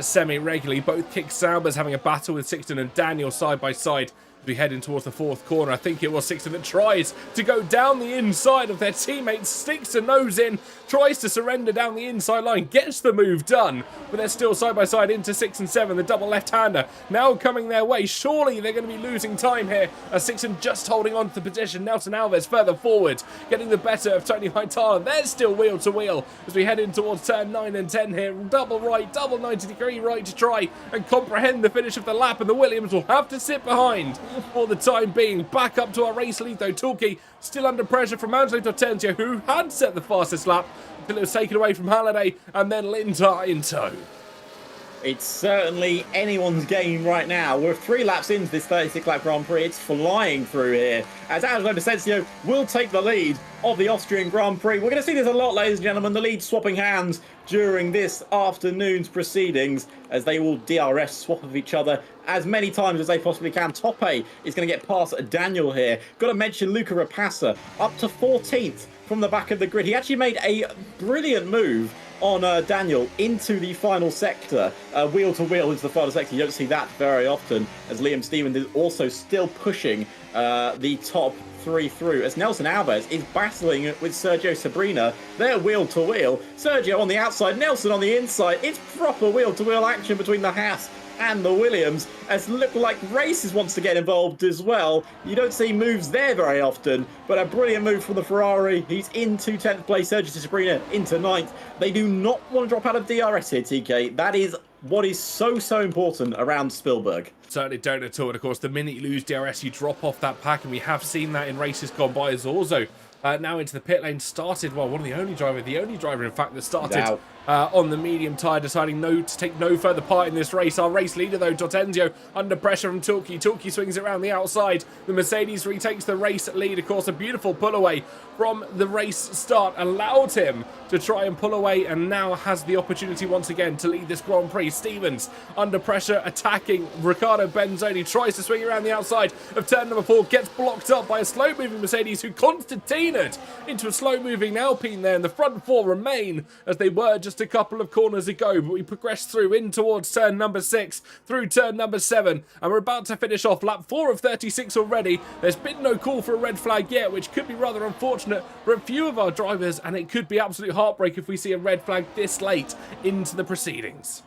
semi-regularly. Both Kick Saubers having a battle with Sixton and Daniel side by side. We head in towards the fourth corner. I think it was Sixton that tries to go down the inside of their teammates, sticks a nose in, tries to surrender down the inside line, gets the move done, but they're still side by side into 6 and 7. The double left-hander now coming their way. Surely they're going to be losing time here, as Sixton just holding on to the position. Nelson Alves further forward, getting the better of Tony Hightower. They're still wheel to wheel as we head in towards turn 9 and 10 here. Double right, double 90-degree right to try and comprehend the finish of the lap, and the Williams will have to sit behind for the time being. Back up to our race lead though. Torquay still under pressure from Angelo Tortenzio, who had set the fastest lap until it was taken away from Halliday, and then Lintar in tow. It's certainly anyone's game right now. We're 3 laps into this 36-lap Grand Prix. It's flying through here, as Angelo Tortenzio will take the lead of the Austrian Grand Prix. We're going to see this a lot, ladies and gentlemen. The lead swapping hands during this afternoon's proceedings, as they will DRS swap of each other as many times as they possibly can. Tope is going to get past Daniel here. Got to mention Luca Rapassa, up to 14th from the back of the grid. He actually made a brilliant move on Daniel into the final sector, wheel to wheel into the final sector. You don't see that very often, as Liam Stevens is also still pushing the top 3 through, as Nelson Alves is battling with Sergio Sabrina. They're wheel to wheel. Sergio on the outside, Nelson on the inside. It's proper wheel to wheel action between the Haas and the Williams, as look like Races wants to get involved as well. You don't see moves there very often, but a brilliant move from the Ferrari. He's into 10th place, Sergio Sabrina into 9th. They do not want to drop out of DRS here, TK. That is what is so important around Spielberg. Certainly don't at all. And of course, the minute you lose DRS, you drop off that pack, and we have seen that in races gone by. As Orzo now into the pit lane, started, well, the only driver in fact that started on the medium tyre, deciding to take no further part in this race. Our race leader though, Tortenzio, under pressure from Torquay. Torquay swings it around the outside. The Mercedes retakes the race lead. Of course, a beautiful pull away from the race start allowed him to try and pull away, and now has the opportunity once again to lead this Grand Prix. Stevens under pressure, attacking Riccardo Benzoni, tries to swing around the outside of turn number 4, gets blocked up by a slow moving Mercedes, who Constantinoed into a slow moving Alpine there, and the front 4 remain as they were just a couple of corners ago. But we progress through in towards turn number 6, through turn number 7, and we're about to finish off lap 4 of 36 already. There's been no call for a red flag yet, which could be rather unfortunate for a few of our drivers, and it could be absolute heartbreak if we see a red flag this late into the proceedings.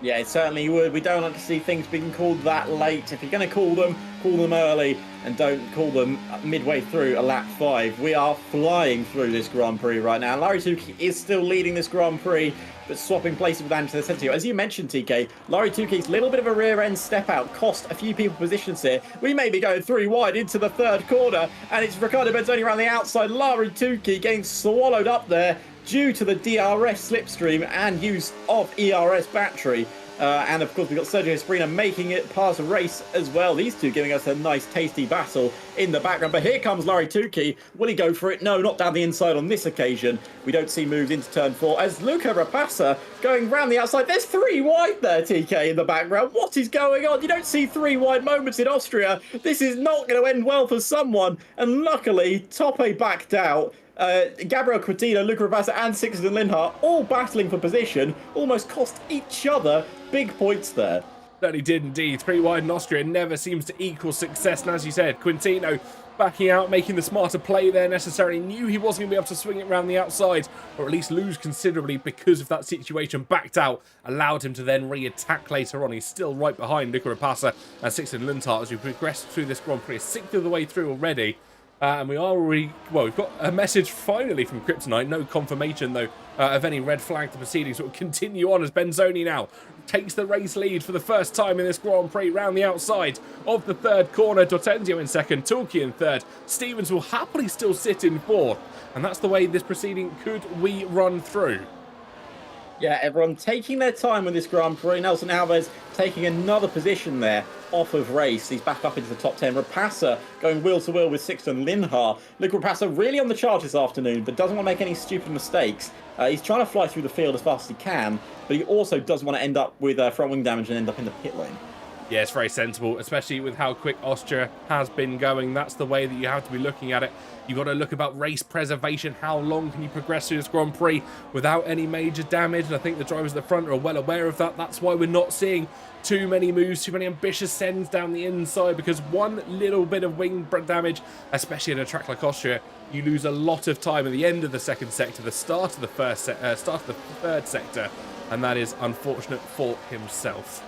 Yeah, it certainly would. We don't like to see things being called that late. If you're going to call them early, and don't call them midway through a lap 5. We are flying through this Grand Prix right now. Larry Tukey is still leading this Grand Prix, but swapping places with Angelo Tortenzio. As you mentioned, TK, Larry Tukey's little bit of a rear end step out cost a few people positions here. We may be going 3 wide into the third corner, and it's Riccardo Benzoni around the outside. Larry Tukey getting swallowed up there. due to the DRS slipstream and use of ERS battery. And of course, we've got Sergio Esprina making it past a race as well. These two giving us a nice, tasty battle in the background. But here comes Larry Tukey. Will he go for it? No, not down the inside on this occasion. We don't see moves into turn 4 as Luca Rapassa going round the outside. There's 3 wide there, TK, in the background. What is going on? You don't see 3 wide moments in Austria. This is not going to end well for someone. And luckily, Tope backed out. Gabriel Coutinho, Luca Rapassa and Sixten Linhart all battling for position, almost cost each other big points there. Certainly did indeed. 3 wide in Austria never seems to equal success, and as you said, Quintino backing out, making the smarter play there necessarily, knew he wasn't going to be able to swing it around the outside, or at least lose considerably because of that situation, backed out, allowed him to then re-attack later on. He's still right behind Luca Rapassa and Sixten Linhart as we progress through this Grand Prix, a 6th of the way through already. And we are already, well, we've got a message finally from Kryptonite, no confirmation though of any red flag. The proceedings will continue on as Benzoni now takes the race lead for the first time in this Grand Prix round the outside of the 3rd corner. Dortenzio in 2nd, Tulki in 3rd. Stevens will happily still sit in 4th, and that's the way this proceeding could we run through. Yeah, everyone taking their time with this Grand Prix. Nelson Alves taking another position there off of race. He's back up into the top 10. Rapassa going wheel to wheel with Sixten Linhart. Luca Rapassa really on the charge this afternoon, but doesn't want to make any stupid mistakes. He's trying to fly through the field as fast as he can, but he also doesn't want to end up with front wing damage and end up in the pit lane. Yeah, it's very sensible, especially with how quick Austria has been going. That's the way that you have to be looking at it. You've got to look about race preservation. How long can you progress through this Grand Prix without any major damage? And I think the drivers at the front are well aware of that. That's why we're not seeing too many moves, too many ambitious sends down the inside, because one little bit of wing damage, especially at a track like Austria, you lose a lot of time at the end of the 2nd sector, the start of the 3rd sector, and that is unfortunate for himself.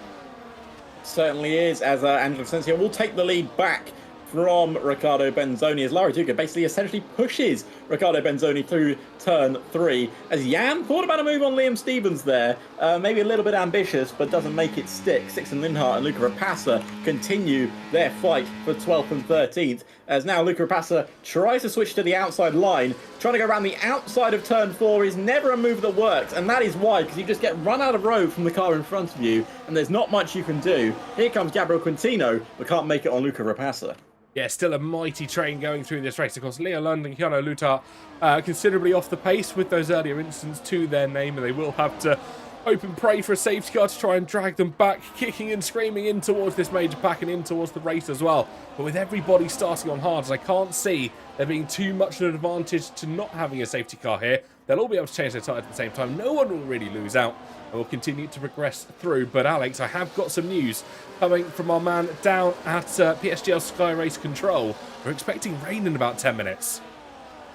Certainly is, as Angelo Vicencio will take the lead back from Riccardo Benzoni as Larry Tukey basically essentially pushes Riccardo Benzoni through turn 3 as Jan thought about a move on Liam Stevens there, maybe a little bit ambitious but doesn't make it stick. Sixten Linhart and Luca Rapassa continue their fight for 12th and 13th as now Luca Rapassa tries to switch to the outside line. Trying to go around the outside of turn 4 is never a move that works, and that is why, because you just get run out of road from the car in front of you and there's not much you can do. Here comes Gabriel Quintino, but can't make it on Luca Rapassa. Yeah, still a mighty train going through this race. Of course, Leo Lund and Keanu Lutar considerably off the pace with those earlier incidents to their name, and they will have to open prey for a safety car to try and drag them back, kicking and screaming in towards this major pack and in towards the race as well. But with everybody starting on hards, I can't see there being too much of an advantage to not having a safety car here. They'll all be able to change their tyres at the same time. No one will really lose out, and we'll continue to progress through. But Alex, I have got some news coming from our man down at PSGL Sky Race Control. We're expecting rain in about 10 minutes.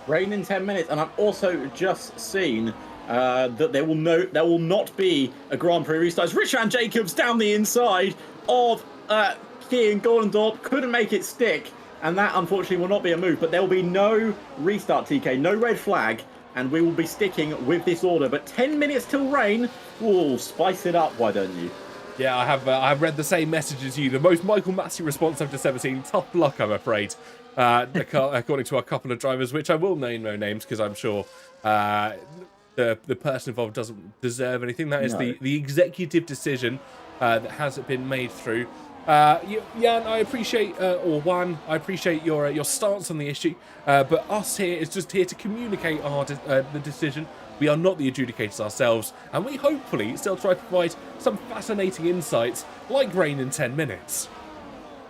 Rain in 10 minutes, and I've also just seen that there will not be a Grand Prix restart. It's Richard Jacobs down the inside of Kian Gordendorp, couldn't make it stick, and that unfortunately will not be a move. But there will be no restart, TK, no red flag, and we will be sticking with this order. But 10 minutes till rain, we'll spice it up, why don't you? Yeah, I've read the same message as you. The most Michael Massey response I've just ever seen. Tough luck, I'm afraid. According to a couple of drivers, which I will name no names because I'm sure the person involved doesn't deserve anything. That is the executive decision that hasn't been made through. Jan, I appreciate, I appreciate your stance on the issue, but us here is just here to communicate the decision. We are not the adjudicators ourselves, and we hopefully still try to provide some fascinating insights like rain in 10 minutes.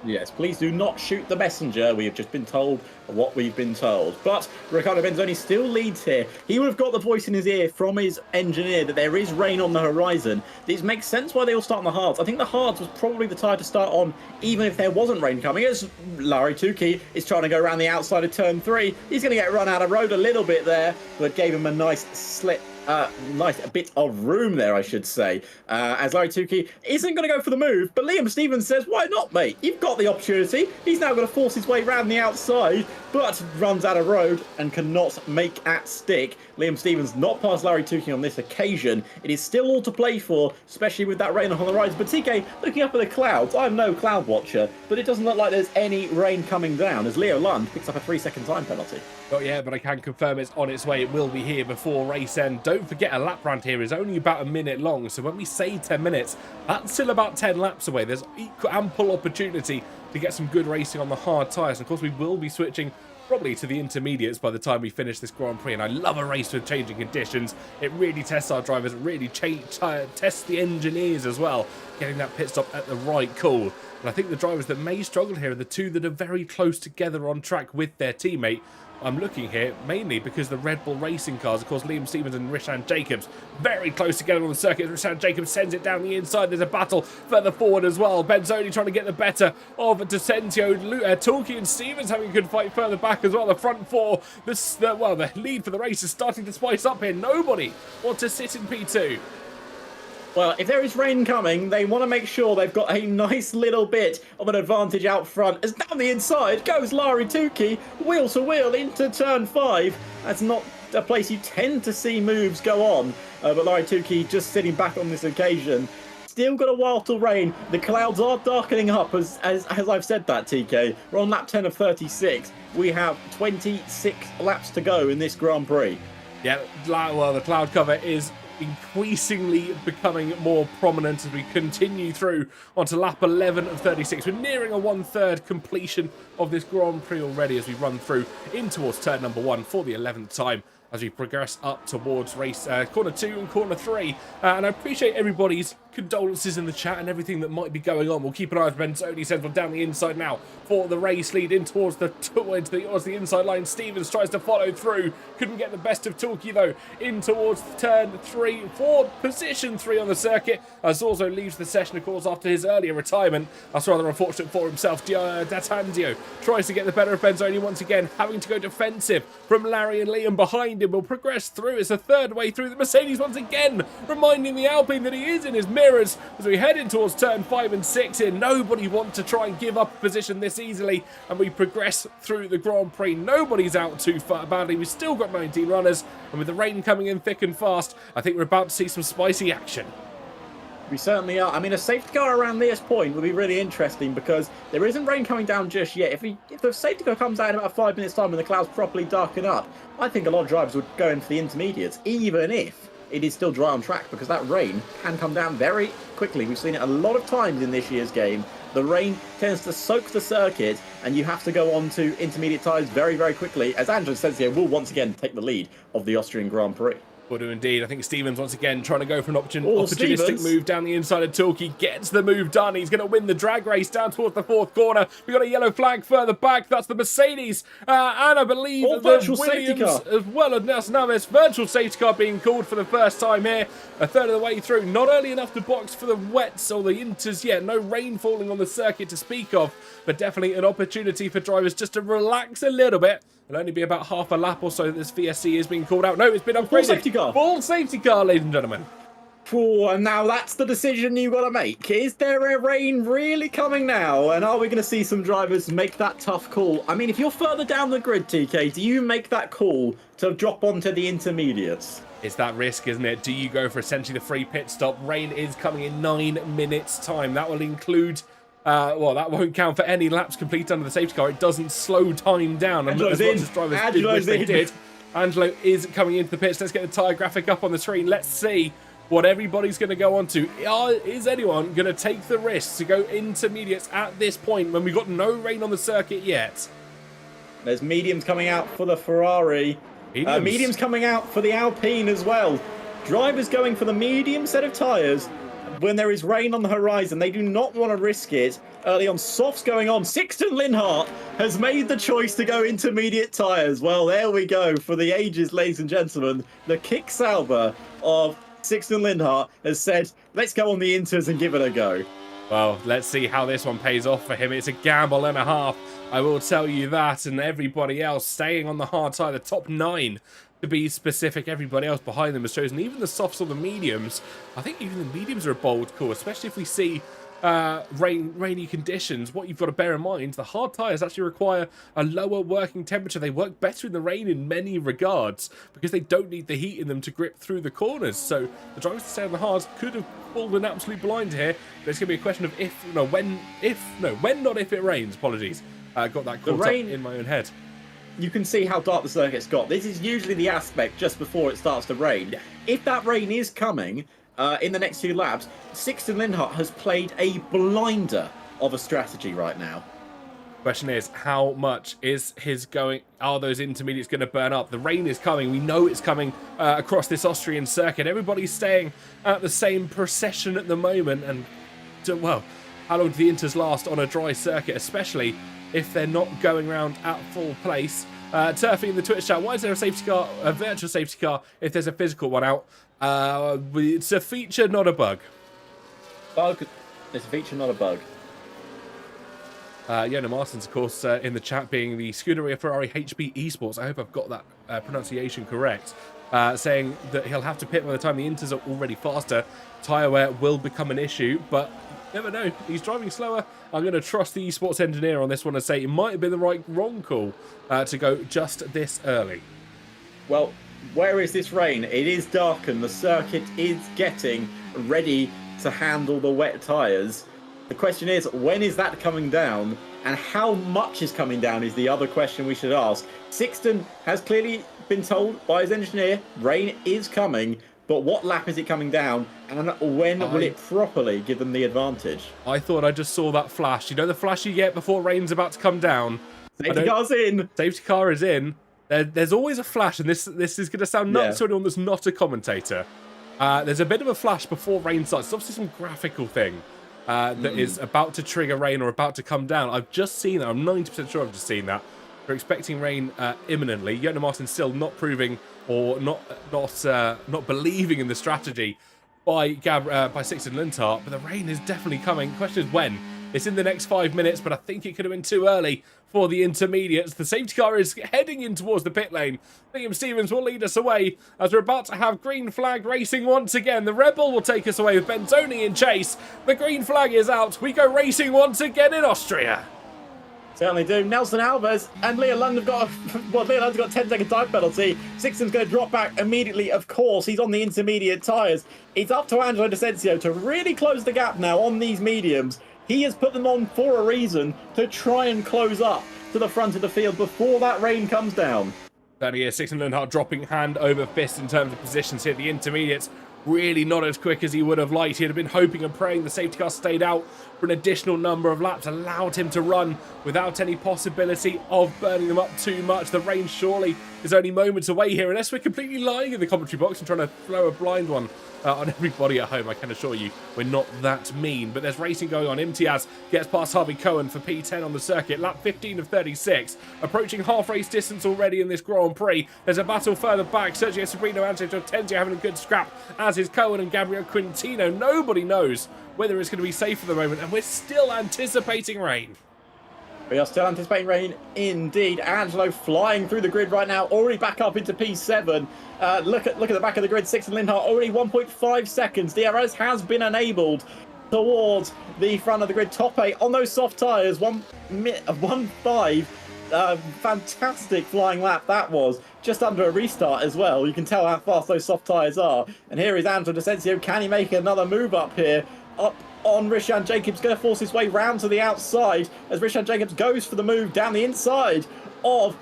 Yes, please do not shoot the messenger. We have just been told what we've been told. But Riccardo Benzoni still leads here. He would have got the voice in his ear from his engineer that there is rain on the horizon. This makes sense why they all start on the hards. I think the hards was probably the tire to start on, even if there wasn't rain coming. As Larry Tukey is trying to go around the outside of turn 3. He's going to get run out of road a little bit there, but gave him a nice slip nice, a bit of room there, I should say, as Larry Tukey isn't going to go for the move, but Liam Stevens says, why not, mate? You've got the opportunity. He's now going to force his way round the outside, but runs out of road and cannot make at stick. Liam Stevens not past Larry Tukey on this occasion. It is still all to play for, especially with that rain on the rise. But TK, looking up at the clouds, I'm no cloud watcher, but it doesn't look like there's any rain coming down as Leo Lund picks up a 3-second time penalty. Not yet, but I can confirm it's on its way. It will be here before race end. Don't forget, a lap round here is only about a minute long. So when we say 10 minutes, that's still about 10 laps away. There's ample opportunity to get some good racing on the hard tyres. And of course, we will be switching probably to the intermediates by the time we finish this Grand Prix. And I love a race with changing conditions. It really tests our drivers. It really tests the engineers as well, getting that pit stop at the right call. And I think the drivers that may struggle here are the two that are very close together on track with their teammate. I'm looking here mainly because the Red Bull racing cars, of course, Liam Stevens and Rishan Jacobs, very close together on the circuit. Rishan Jacobs sends it down the inside. There's a battle further forward as well. Benzoni trying to get the better of Decentio. Torquay and Stevens having a good fight further back as well. The front four, the lead for the race is starting to spice up here. Nobody wants to sit in P2. Well, if there is rain coming, they want to make sure they've got a nice little bit of an advantage out front. As down the inside goes Larry Tukey, wheel to wheel into turn 5. That's not a place you tend to see moves go on. But Larry Tukey just sitting back on this occasion. Still got a while till rain. The clouds are darkening up as I've said that, TK. We're on lap 10 of 36. We have 26 laps to go in this Grand Prix. Yeah, well, the cloud cover is increasingly becoming more prominent as we continue through onto lap 11 of 36. We're nearing a 1/3 completion of this Grand Prix already as we run through in towards turn number 1 for the 11th time as we progress up towards race corner 2 and corner 3. And I appreciate everybody's condolences in the chat and everything that might be going on. We'll keep an eye on Benzoni Central down the inside now for the race lead in towards the inside line. Stevens tries to follow through. Couldn't get the best of Torquay though. In towards turn 3 for position 3 on the circuit. As also leaves the session, of course, after his earlier retirement. That's rather unfortunate for himself. D'Atanzio tries to get the better of Benzoni once again, having to go defensive from Larry and Liam behind him. Will progress through. It's a third way through. The Mercedes once again reminding the Alpine that he is in his mirrors as we head in towards turn 5 and 6 here. Nobody wants to try and give up a position this easily, and we progress through the Grand Prix. Nobody's out too far badly. We've still got 19 runners, and with the rain coming in thick and fast, I think we're about to see some spicy action. We certainly are. I mean, a safety car around this point would be really interesting because there isn't rain coming down just yet. If the safety car comes out in about 5 minutes' time and the clouds properly darken up, I think a lot of drivers would go in for the intermediates, even if it is still dry on track, because that rain can come down very quickly. We've seen it a lot of times in this year's game. The rain tends to soak the circuit, and you have to go on to intermediate tyres very, very quickly, as Angelo Sensio will once again take the lead of the Austrian Grand Prix. Will do indeed. I think Stevens once again trying to go for an opportunistic move down the inside of Torquay. Gets the move done. He's going to win the drag race down towards the 4th corner. We've got a yellow flag further back. That's the Mercedes. And I believe the virtual Williams safety car as well. And now there's virtual safety car being called for the first time here. A third of the way through. Not early enough to box for the wets or the inters yet. No rain falling on the circuit to speak of. But definitely an opportunity for drivers just to relax a little bit. It'll only be about half a lap or so that this VSC is being called out. No, it's been upgraded. Full safety car. Full safety car, ladies and gentlemen. Oh, and now that's the decision you've got to make. Is there a rain really coming now? And are we going to see some drivers make that tough call? I mean, if you're further down the grid, TK, do you make that call to drop onto the intermediates? It's that risk, isn't it? Do you go for essentially the free pit stop? Rain is coming in 9 minutes' time. That will include... well, that won't count for any laps complete under the safety car. It doesn't slow time down. And as much as drivers did wish they did. Angelo is coming into the pits. Let's get the tyre graphic up on the screen. Let's see what everybody's going to go on to. Is anyone going to take the risk to go intermediates at this point when we've got no rain on the circuit yet? There's mediums coming out for the Ferrari. Mediums coming out for the Alpine as well. Drivers going for the medium set of tyres. When there is rain on the horizon, they do not want to risk it. Early on, softs going on. Sixten Linhart has made the choice to go intermediate tyres. Well, there we go. For the ages, ladies and gentlemen, the Kick Sauber of Sixten Linhart has said, let's go on the inters and give it a go. Well, let's see how this one pays off for him. It's a gamble and a half, I will tell you that. And everybody else staying on the hard side, the top 9 to be specific. Everybody else behind them has chosen even the softs or the mediums. I think even the mediums are a bold call, especially if we see rainy conditions. What you've got to bear in mind, the hard tyres actually require a lower working temperature. They work better in the rain in many regards because they don't need the heat in them to grip through the corners. So the drivers that stay on the hards could have pulled an absolute blind here. But it's going to be a question of when, not if it rains. Apologies. Got that caught up in my own head. You can see how dark the circuit's got. This is usually the aspect just before it starts to rain. Yeah. If that rain is coming in the next few laps, Sixten Lindhardt has played a blinder of a strategy right now. Question is, how much is are those intermediates going to burn up? The rain is coming. We know it's coming across this Austrian circuit. Everybody's staying at the same procession at the moment. And, well, how long do the inters last on a dry circuit, especially if they're not going around at full place? Turfy in the Twitch chat, why is there a safety car, a virtual safety car, if there's a physical one out? It's a feature, not a bug. Bug. It's a feature, not a bug. Yona Martins, of course, in the chat, being the Scuderia Ferrari HB Esports. I hope I've got that pronunciation correct. Saying that he'll have to pit by the time the inters are already faster. Tyre wear will become an issue, but never know. He's driving slower. I'm going to trust the esports engineer on this one and say it might have been the wrong call to go just this early. Well, where is this rain? It is darkened. The circuit is getting ready to handle the wet tyres. The question is, when is that coming down? And how much is coming down is the other question we should ask. Sixten has clearly been told by his engineer, rain is coming. But what lap is it coming down, and when will it properly give them the advantage? I thought I just saw that flash. You know the flash you get before rain's about to come down? Safety car's in. Safety car is in. There's always a flash, and this is going to sound nuts to anyone that's not a commentator. There's a bit of a flash before rain starts. It's obviously some graphical thing that is about to trigger rain or about to come down. I've just seen that. I'm 90% sure I've just seen that. We're expecting rain imminently. Yona Martin still not proving or not believing in the strategy by Sixten Lindhardt, but the rain is definitely coming. The question is when. It's in the next 5 minutes, but I think it could have been too early for the intermediates. The safety car is heading in towards the pit lane. Liam Stevens will lead us away as we're about to have green flag racing once again. The Red Bull will take us away with Benzoni in chase. The green flag is out. We go racing once again in Austria. Certainly do. Nelson Alves and Leo Lund have got Leo Lund's got a 10-second time penalty. Sixten's going to drop back immediately, of course. He's on the intermediate tyres. It's up to Angelo D'Asensio to really close the gap now on these mediums. He has put them on for a reason, to try and close up to the front of the field before that rain comes down. Down here, Sixten Lindhardt dropping hand over fist in terms of positions here. The intermediates really not as quick as he would have liked. He'd have been hoping and praying the safety car stayed out for an additional number of laps, allowed him to run without any possibility of burning them up too much. The rain surely is only moments away here, unless we're completely lying in the commentary box and trying to throw a blind one on everybody at home. I can assure you we're not that mean. But there's racing going on. Imtiaz gets past Harvey Cohen for P10 on the circuit. Lap 15 of 36. Approaching half race distance already in this Grand Prix. There's a battle further back. Sergio Sabrino and Hortensio having a good scrap, as is Cohen and Gabriel Quintino. Nobody knows whether it's going to be safe for the moment, and we're still anticipating rain. We are still anticipating rain indeed. Angelo flying through the grid right now, already back up into P7. Look at the back of the grid. Sixten Lindhardt already 1.5 seconds. DRS has been enabled towards the front of the grid. Top 8 on those soft tyres. 1.5. Fantastic flying lap that was. Just under a restart as well. You can tell how fast those soft tyres are. And here is Angelo D'Asensio. Can he make another move up here? Up on Rishan Jacobs, going to force his way round to the outside as Rishan Jacobs goes for the move down the inside of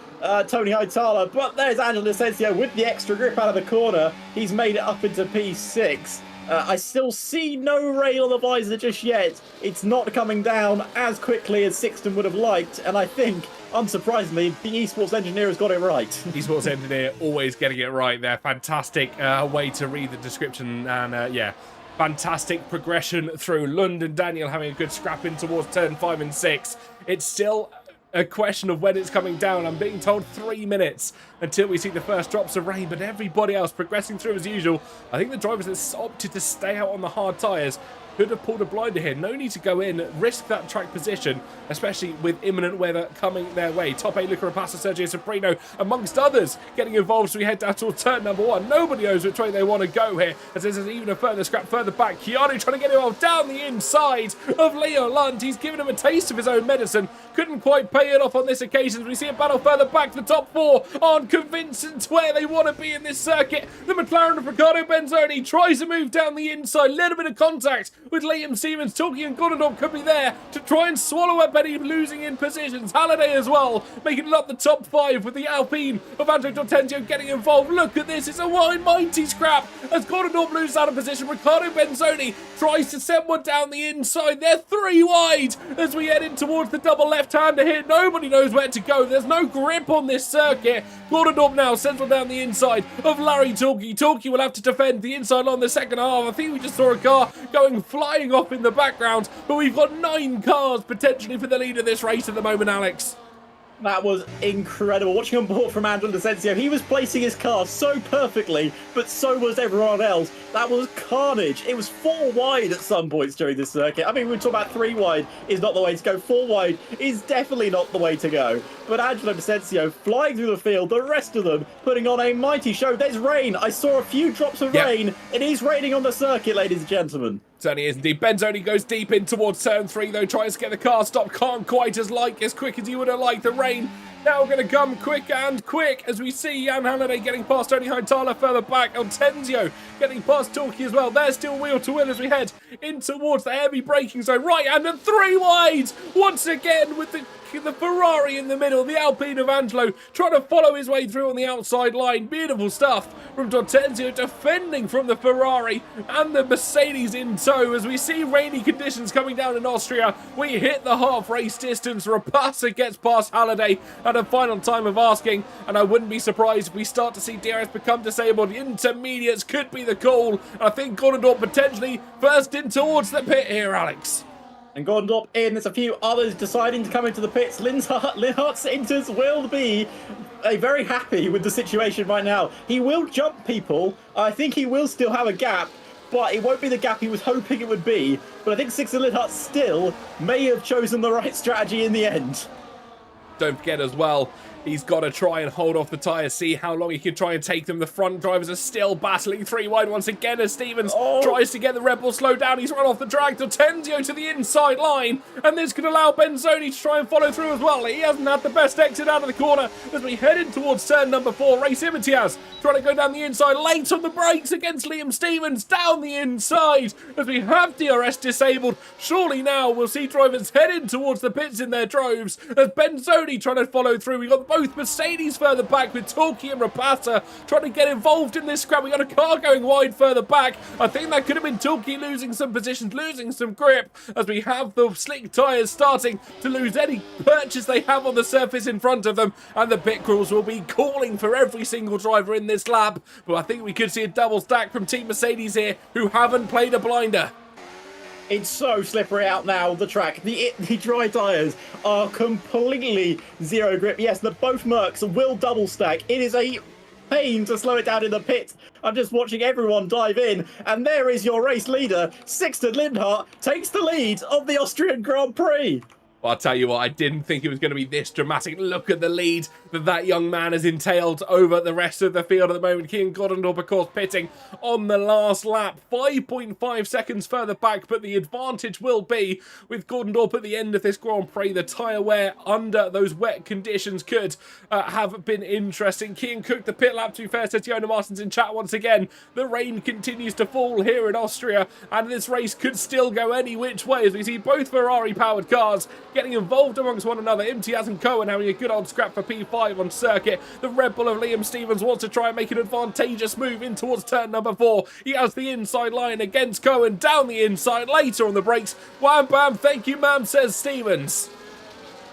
Tony Hietala. But there's Angelo D'Asensio with the extra grip out of the corner. He's made it up into P6. I still see no rail on the visor just yet. It's not coming down as quickly as Sixten would have liked, and I think, unsurprisingly, the esports engineer has got it right. Esports engineer always getting it right there. Fantastic way to read the description, and yeah, fantastic progression through. Lund and Daniel having a good scrap in towards turn 5 and 6. It's still a question of when it's coming down. I'm being told 3 minutes until we see the first drops of rain, but everybody else progressing through as usual. I think the drivers that opted to stay out on the hard tyres could have pulled a blinder here. No need to go in, risk that track position, especially with imminent weather coming their way. Top 8, Luca Rapassa, Sergio Sobrino, amongst others, getting involved as we head down towards turn number 1. Nobody knows which way they want to go here, as there's even a further scrap further back. Keanu trying to get involved down the inside of Leo Lund. He's given him a taste of his own medicine. Couldn't quite pay it off on this occasion. We see a battle further back. The top 4 aren't convincing to where they want to be in this circuit. The McLaren of Riccardo Benzoni tries to move down the inside. Little bit of contact with Liam Stevens. Talking and Gordon could be there to try and swallow up Benny, losing in positions. Halliday as well, making it up the top 5 with the Alpine of Andrea Dortenzio getting involved. Look at this. It's a wide, mighty scrap as Gordon loses out of position. Riccardo Benzoni tries to send one down the inside. They're 3 wide as we head in towards the double left-hander here. Nobody knows where to go. There's no grip on this circuit. Gordon now sends one down the inside of Larry Torquay. Torquay will have to defend the inside line in the second half. I think we just saw a car going flying off in the background, but we've got 9 cars potentially for the lead of this race at the moment, Alex. That was incredible. Watching on board from Andrew Licencio, he was placing his car so perfectly, but so was everyone else. That was carnage. It was 4 wide at some points during this circuit. I mean, we talk about 3 wide is not the way to go. 4 wide is definitely not the way to go. But Angelo Licencio flying through the field, the rest of them putting on a mighty show. There's rain. I saw a few drops of rain. It is raining on the circuit, ladies and gentlemen. Certainly is indeed. Benzoni goes deep in towards turn 3 though, tries to get the car stopped. Can't quite as quick as you would have liked. The rain now going to come quick as we see Jan Halliday getting past Tony Hightower further back. Altenzio getting past Torquay as well. They're still wheel to wheel as we head in towards the heavy braking zone. Right, and then 3 wide once again with the Ferrari in the middle, the Alpine of Angelo trying to follow his way through on the outside line. Beautiful stuff from Dortenzio, defending from the Ferrari and the Mercedes in tow as we see rainy conditions coming down in Austria. We hit the half race distance. Rapassa gets past Halliday at a final time of asking, and I wouldn't be surprised if we start to see DRS become disabled. Intermediates could be the call. I think Gordon potentially first in towards the pit here, Alex. And Gordon in, there's a few others deciding to come into the pits. Linhart's Inters will be very happy with the situation right now. He will jump people. I think he will still have a gap, but it won't be the gap he was hoping it would be. But I think Sixer Linhart still may have chosen the right strategy in the end. Don't forget as well, he's got to try and hold off the tyres, see how long he can try and take them. The front drivers are still battling 3 wide once again as Stevens tries to get the Red Bull slowed down. He's run off the drag. Dortenzio to the inside line, and this could allow Benzoni to try and follow through as well. He hasn't had the best exit out of the corner as we head in towards turn number 4. Race Imitiaz trying to go down the inside, late on the brakes against Liam Stevens, down the inside as we have DRS disabled. Surely now we'll see drivers head in towards the pits in their droves as Benzoni trying to follow through. We got both Mercedes further back with Torquay and Rapassa trying to get involved in this scrap. We got a car going wide further back. I think that could have been Torquay losing some positions, losing some grip as we have the slick tyres starting to lose any purchase they have on the surface in front of them, and the pit crews will be calling for every single driver in this lap. But I think we could see a double stack from Team Mercedes here, who haven't played a blinder. It's so slippery out now, the track. The dry tyres are completely zero grip. Yes, both Mercs will double stack. It is a pain to slow it down in the pit. I'm just watching everyone dive in, and there is your race leader. Sixten Linhart takes the lead of the Austrian Grand Prix. Well, I'll tell you what, I didn't think it was going to be this dramatic. Look at the lead that young man has entailed over the rest of the field at the moment. Kean Goddendorp, of course, pitting on the last lap. 5.5 seconds further back, but the advantage will be with Goddendorp at the end of this Grand Prix. The tyre wear under those wet conditions could have been interesting. Kean Cook, the pit lap, to be fair, says Fiona Martins in chat once again. The rain continues to fall here in Austria, and this race could still go any which way as we see both Ferrari-powered cars getting involved amongst one another. Imtiaz and Cohen having a good old scrap for P5 on circuit. The Red Bull of Liam Stevens wants to try and make an advantageous move in towards turn number 4. He has the inside line against Cohen, down the inside, later on the brakes. Wham bam, thank you ma'am, says Stevens.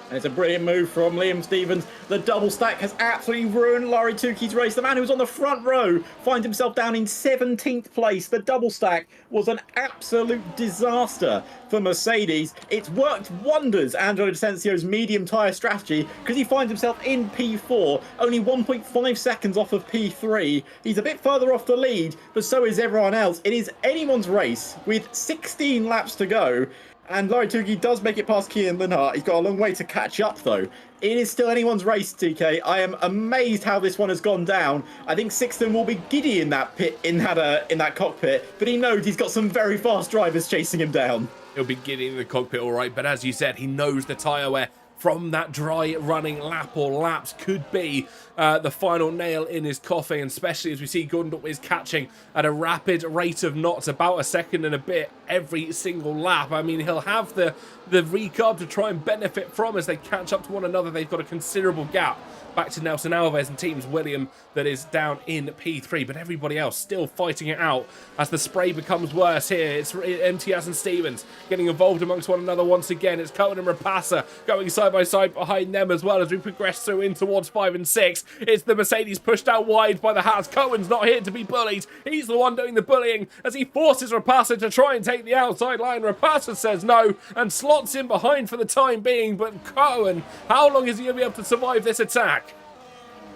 And it's a brilliant move from Liam Stevens. The double stack has absolutely ruined Larry Tukey's race. The man who was on the front row finds himself down in 17th place. The double stack was an absolute disaster for Mercedes. It's worked wonders, Angelo Desensio's medium tyre strategy, because he finds himself in P4, only 1.5 seconds off of P3. He's a bit further off the lead, but so is everyone else. It is anyone's race with 16 laps to go. And Larry Tukey does make it past Kian Linhart. He's got a long way to catch up, though. It is still anyone's race, TK. I am amazed how this one has gone down. I think Sixton will be giddy in that pit, in that cockpit, but he knows he's got some very fast drivers chasing him down. He'll be giddy in the cockpit, all right. But as you said, he knows the tyre wear from that dry running lap or laps could be the final nail in his coffin, especially as we see Gordon is catching at a rapid rate of knots, about a second and a bit every single lap. I mean, he'll have the recarb to try and benefit from as they catch up to one another. They've got a considerable gap back to Nelson Alves and teams William that is down in P3, but everybody else still fighting it out as the spray becomes worse here. It's MTS and Stevens getting involved amongst one another once again. It's Cohen and Rapassa going side by side behind them as well as we progress through in towards 5 and 6. It's the Mercedes pushed out wide by the Haas. Cohen's not here to be bullied. He's the one doing the bullying as he forces Rapassa to try and take the outside line. Rapassa says no and slots in behind for the time being, but Cohen, how long is he going to be able to survive this attack?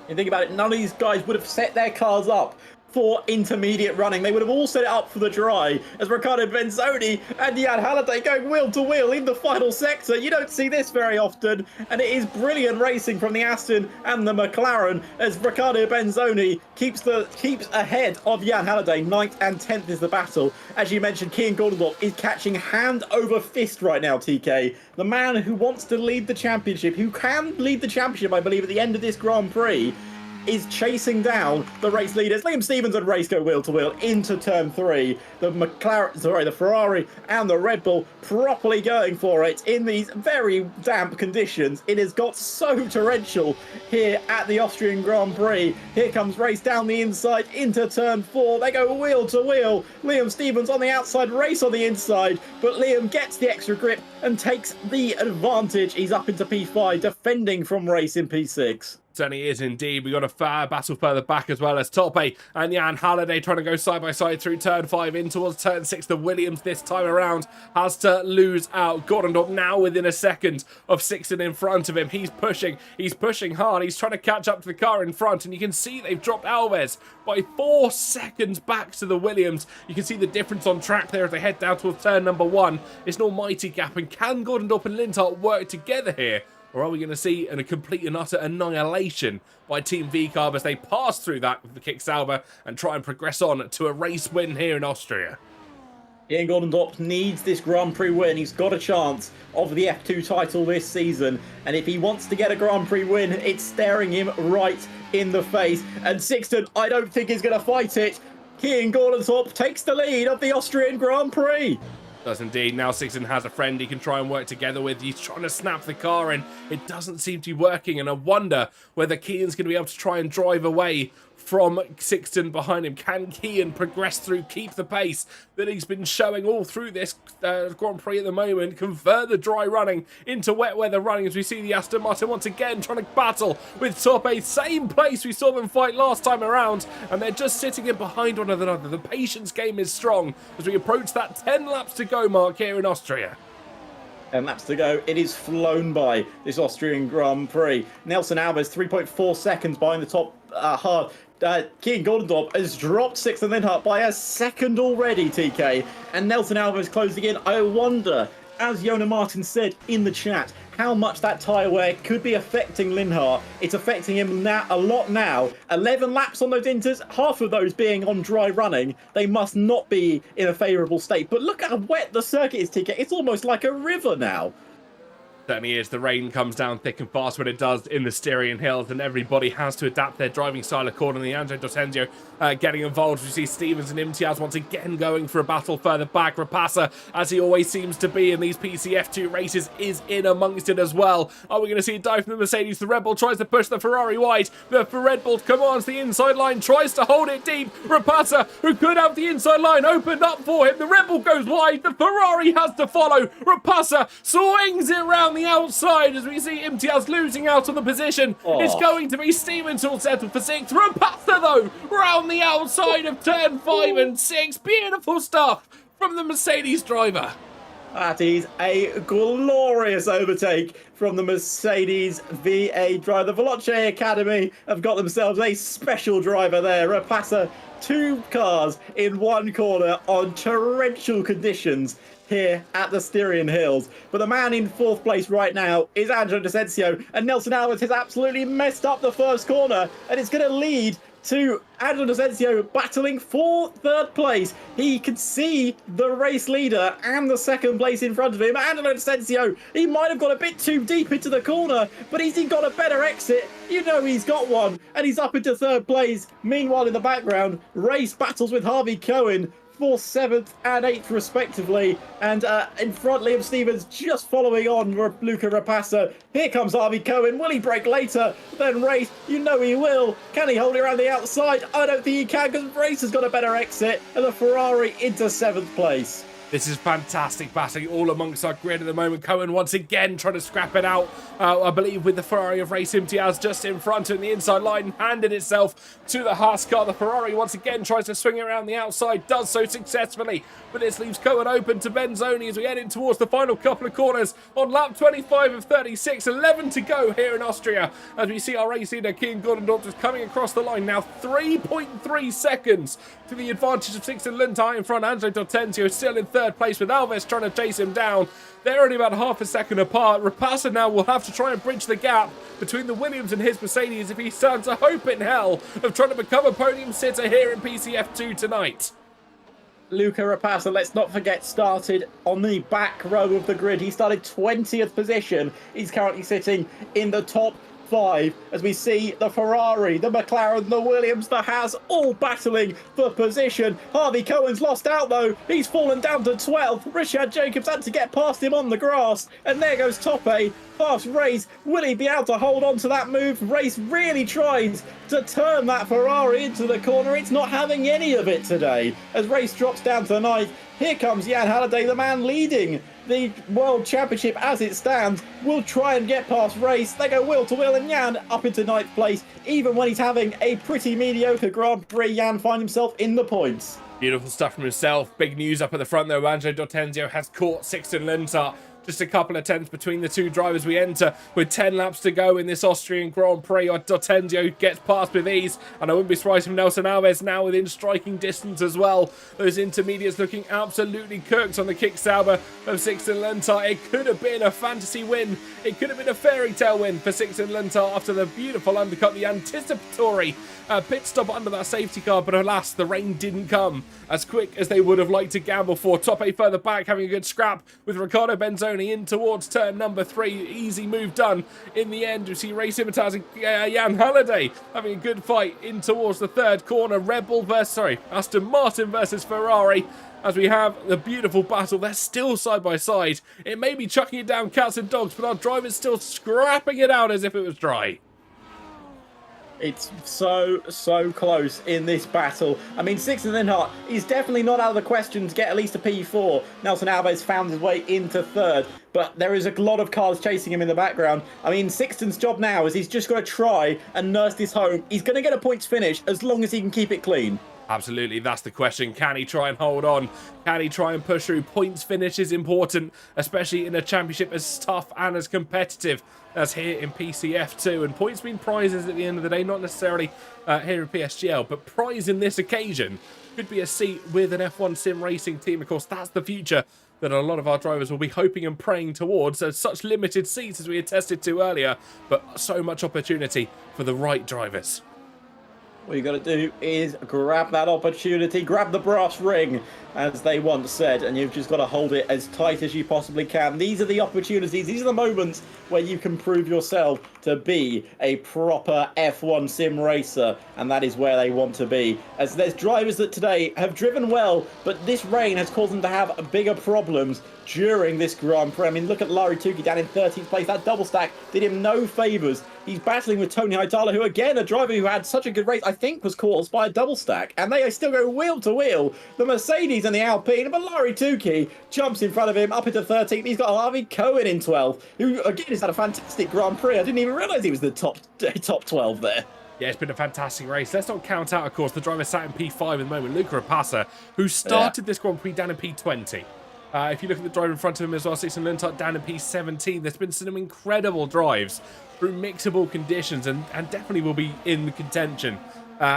You think about it, none of these guys would have set their cars up for intermediate running. They would have all set it up for the dry, as Riccardo Benzoni and Jan Halliday going wheel to wheel in the final sector. You don't see this very often, and it is brilliant racing from the Aston and the McLaren as Riccardo Benzoni keeps ahead of Jan Halliday. 9th and 10th is the battle. As you mentioned, Kian Goldendorf is catching hand over fist right now, TK. The man who wants to lead the championship, who can lead the championship, I believe, at the end of this Grand Prix, is chasing down the race leaders. Liam Stevens and Race go wheel to wheel into turn 3. The Ferrari and the Red Bull properly going for it in these very damp conditions. It has got so torrential here at the Austrian Grand Prix. Here comes Race down the inside into turn 4. They go wheel to wheel. Liam Stevens on the outside, Race on the inside, but Liam gets the extra grip and takes the advantage. He's up into P5, defending from Race in P6. Certainly is indeed. We got a fair battle further back as well as Tope and Jan Halliday trying to go side by side through turn 5 in towards turn 6. The Williams this time around has to lose out. Gordondorp now within a second of Sixton in front of him. He's pushing hard. He's trying to catch up to the car in front, and you can see they've dropped Alves by 4 seconds back to the Williams. You can see the difference on track there as they head down towards turn number 1. It's an almighty gap, and can Gordondorp and Linhart work together here? Or are we going to see a complete and utter annihilation by Team VCarb as they pass through that with the kick Sauber and try and progress on to a race win here in Austria? Ian Goldendorp needs this Grand Prix win. He's got a chance of the F2 title this season. And if he wants to get a Grand Prix win, it's staring him right in the face. And Sixton, I don't think is going to fight it. Ian Goldendorp takes the lead of the Austrian Grand Prix. Does indeed. Now Sixton has a friend he can try and work together with. He's trying to snap the car and it doesn't seem to be working, and I wonder whether Kian's going to be able to try and drive away from Sixton behind him. Can Kian progress through, keep the pace that he's been showing all through this Grand Prix at the moment, convert the dry running into wet weather running as we see the Aston Martin once again trying to battle with Tope, same place we saw them fight last time around, and they're just sitting in behind one another. The patience game is strong as we approach that 10 laps to go mark here in Austria. 10 laps to go. It is flown by, this Austrian Grand Prix. Nelson Alves 3.4 seconds behind the top half. Kian Goldendorp has dropped Sixton Linhart by a second already, TK. And Nelson Alves closing in. I wonder, as Jona Martin said in the chat, how much that tyre wear could be affecting Linhart. It's affecting him now, a lot now. 11 laps on those inters, half of those being on dry running. They must not be in a favourable state. But look how wet the circuit is, TK. It's almost like a river now. Certainly is. The rain comes down thick and fast when it does in the Styrian Hills, and everybody has to adapt their driving style accordingly. Angelo Dosenzio getting involved. We see Stevens and Imtiaz once again going for a battle further back. Rapassa, as he always seems to be in these PCF2 races, is in amongst it as well. Are we going to see a dive from the Mercedes? The Red Bull tries to push the Ferrari wide. The Red Bull commands the inside line, tries to hold it deep. Rapassa, who could have the inside line opened up for him. The Red Bull goes wide. The Ferrari has to follow. Rapassa swings it round around the outside as we see Imtiaz losing out on the position. It's going to be Stevens all settled for 6th. Rapasa, though, round the outside of turn 5 and 6. Beautiful stuff from the Mercedes driver. That is a glorious overtake from the Mercedes VA driver. The Veloce Academy have got themselves a special driver there. Rapasa, 2 cars in 1 corner on torrential conditions here at the Styrian Hills. But the man in 4th place right now is Angelo D'Asensio, and Nelson Alves has absolutely messed up the first corner, and it's going to lead to Angelo D'Asensio battling for 3rd place. He could see the race leader and the 2nd place in front of him. Angelo D'Asensio, he might have got a bit too deep into the corner, but he's got a better exit. You know he's got one, and he's up into 3rd place. Meanwhile, in the background, race battles with Harvey Cohen for 7th and 8th respectively, and in front Liam Stevens just following on Luca Rapasa. Here comes Harvey Cohen. Will he break later than Race? You know he will. Can he hold it around the outside? I don't think he can, because Race has got a better exit, and the Ferrari into 7th place. This is fantastic batting all amongst our grid at the moment. Cohen once again trying to scrap it out, I believe, with the Ferrari of Race Imtiaz just in front on the inside line, handed itself to the Haas car. The Ferrari once again tries to swing it around the outside, does so successfully, but this leaves Cohen open to Benzoni as we head in towards the final couple of corners on lap 25 of 36. 11 to go here in Austria as we see our race leader, Kian Gordendorf, just coming across the line now. 3.3 seconds to the advantage of Sixten Lundtay in front. Angelo D'Asensio still in 3rd place with Alves trying to chase him down. They're only about half a second apart. Rapasa now will have to try and bridge the gap between the Williams and his Mercedes if he stands a hope in hell of trying to become a podium sitter here in PCF2 tonight. Luca Rapasa, let's not forget, started on the back row of the grid. He started 20th position. He's currently sitting in the top 5 as we see the Ferrari, the McLaren, the Williams, the Haas all battling for position. Harvey Cohen's lost out though. He's fallen down to 12th. Richard Jacobs had to get past him on the grass, and there goes Tope past Race. Will he be able to hold on to that move? Race really tries to turn that Ferrari into the corner. It's not having any of it today as Race drops down to 9th. Here comes Jan Halliday, the man leading the World Championship as it stands. Will try and get past Race. They go wheel to wheel, and Jan up into 9th place. Even when he's having a pretty mediocre Grand Prix, Jan finds himself in the points. Beautiful stuff from himself. Big news up at the front though. Angelo D'Asensio has caught Sixten Lundtay. Just a couple of tenths between the two drivers. We enter with 10 laps to go in this Austrian Grand Prix. D'Asensio gets past with ease, and I wouldn't be surprised if Nelson Alves now within striking distance as well. Those intermediates looking absolutely cooked on the kick Sauber of Sixten Lundtay. It could have been a fantasy win. It could have been a fairy tale win for Sixten Lundtay after the beautiful undercut, the anticipatory pit stop under that safety car, but alas, the rain didn't come as quick as they would have liked to gamble for. Tope further back, having a good scrap with Riccardo Benzoni in towards turn number 3. Easy move done in the end. We see Race Imitas and Jan Halliday having a good fight in towards the 3rd corner. Aston Martin versus Ferrari, as we have the beautiful battle. They're still side by side. It may be chucking it down cats and dogs, but our driver's still scrapping it out as if it was dry. It's so close in this battle. I mean, Sixten Lundtay, he's definitely not out of the question to get at least a P4. Nelson Alves found his way into 3rd, but there is a lot of cars chasing him in the background. I mean, Sixten's job now is he's just got to try and nurse this home. He's going to get a points finish as long as he can keep it clean. Absolutely, that's the question. Can he try and hold on? Can he try and push through? Points finish is important, especially in a championship as tough and as competitive as here in PCF2. And points mean prizes at the end of the day, not necessarily here in PSGL, but prize in this occasion could be a seat with an F1 sim racing team. Of course, that's the future that a lot of our drivers will be hoping and praying towards. There's such limited seats as we attested to earlier, but so much opportunity for the right drivers. What you got to do is grab that opportunity, grab the brass ring, as they once said, and you've just got to hold it as tight as you possibly can. These are the opportunities, these are the moments where you can prove yourself to be a proper F1 sim racer, and that is where they want to be. As there's drivers that today have driven well, but this rain has caused them to have bigger problems during this Grand Prix. I mean, look at Larry Tukey down in 13th place. That double stack did him no favours He's battling with Tony Hightower, who again, a driver who had such a good race, I think was caught by a double stack. And they still go wheel to wheel. The Mercedes and the Alpine, but Larry Tukey jumps in front of him up into 13th. He's got Harvey Cohen in 12th, who again has had a fantastic Grand Prix. I didn't even realise he was the top 12 there. Yeah, it's been a fantastic race. Let's not count out, of course, the driver sat in P5 at the moment, Luca Rapassa, who started this Grand Prix down in P20. If you look at the driver in front of him as well, Sixten Lindhardt down in P17. There's been some incredible drives through mixable conditions and definitely will be in the contention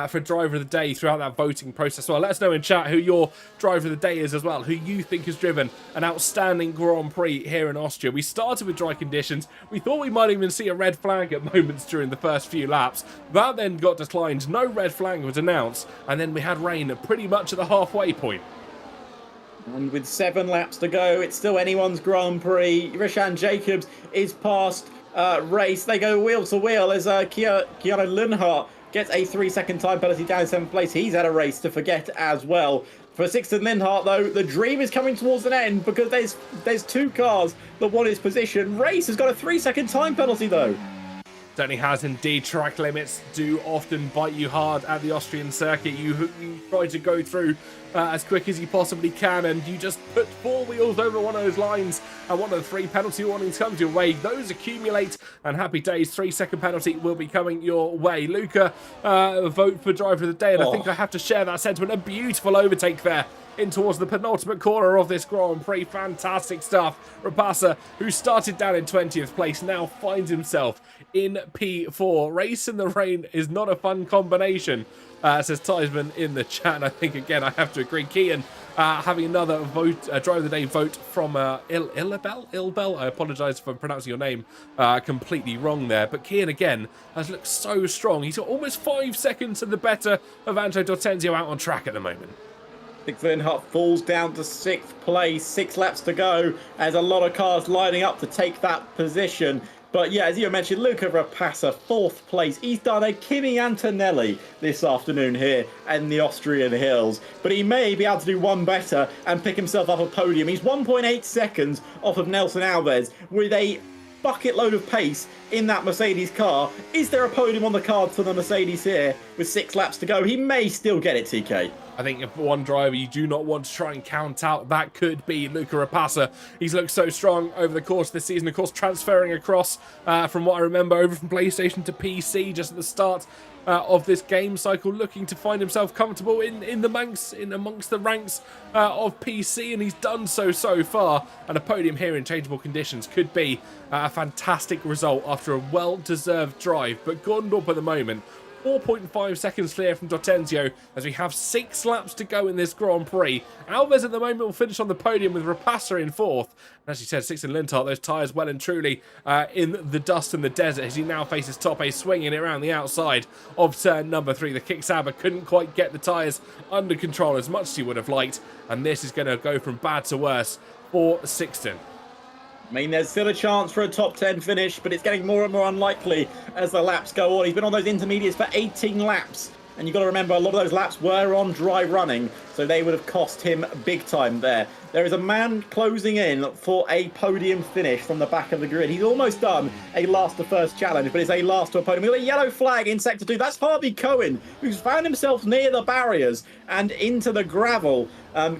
for driver of the day throughout that voting process. Well, let us know in chat who your driver of the day is as well, who you think has driven an outstanding Grand Prix here in Austria. We started with dry conditions. We thought we might even see a red flag at moments during the first few laps. That then got declined. No red flag was announced. And then we had rain pretty much at the halfway point. And with 7 laps to go, it's still anyone's Grand Prix. Rishan Jacobs is past race. They go wheel to wheel as Keanu Lindhardt gets a 3-second time penalty down in 7th place. He's had a race to forget as well. For Sixten Lindhardt, though, the dream is coming towards an end because there's 2 cars that want his position. Race has got a 3-second time penalty, though. Certainly has indeed. Track limits do often bite you hard at the Austrian circuit. You try to go through as quick as you possibly can, and you just put 4 wheels over one of those lines, and one of the 3 penalty warnings comes your way. Those accumulate, and happy days, 3-second penalty will be coming your way. Luca, vote for driver of the day, and I think I have to share that sentiment. A beautiful overtake there in towards the penultimate corner of this Grand Prix. Fantastic stuff. Rapassa, who started down in 20th place, now finds himself in P4. Race in the rain is not a fun combination, says Tiesman in the chat. And I think, again, I have to agree. Kean having another vote, driver of the day vote from Ilbel. I apologise if I'm pronouncing your name completely wrong there. But Kean, again, has looked so strong. He's got almost 5 seconds to the better of Angelo D'Ortenzio out on track at the moment. Sixten Lindhardt falls down to 6th place. 6 laps to go as a lot of cars lining up to take that position. But yeah, as you mentioned, Luca Rapassa, 4th place. He's done a Kimi Antonelli this afternoon here in the Austrian hills. But he may be able to do one better and pick himself up a podium. He's 1.8 seconds off of Nelson Alves with a bucket load of pace in that Mercedes car. Is there a podium on the card for the Mercedes here with 6 laps to go? He may still get it, TK. I think if one driver you do not want to try and count out, that could be Luca Rapassa. He's looked so strong over the course of this season, of course, transferring across from what I remember over from PlayStation to PC just at the start of this game cycle, looking to find himself comfortable in amongst the ranks of PC, and he's done so far. And a podium here in changeable conditions could be a fantastic result after a well-deserved drive. But Gondorp at the moment, 4.5 seconds clear from D'Ortenzio as we have 6 laps to go in this Grand Prix. Alves at the moment will finish on the podium with Rapassa in 4th. And as you said, Sixten Lindhardt, those tyres well and truly in the dust and the desert as he now faces top A, swinging it around the outside of turn number 3. The kick-sabber couldn't quite get the tyres under control as much as he would have liked. And this is going to go from bad to worse for Sixten. I mean, there's still a chance for a top 10 finish, but it's getting more and more unlikely as the laps go on. He's been on those intermediates for 18 laps. And you've got to remember, a lot of those laps were on dry running, so they would have cost him big time there. There is a man closing in for a podium finish from the back of the grid. He's almost done a last to first challenge, but it's a last to a podium. With a yellow flag in sector 2, that's Harvey Cohen, who's found himself near the barriers and into the gravel.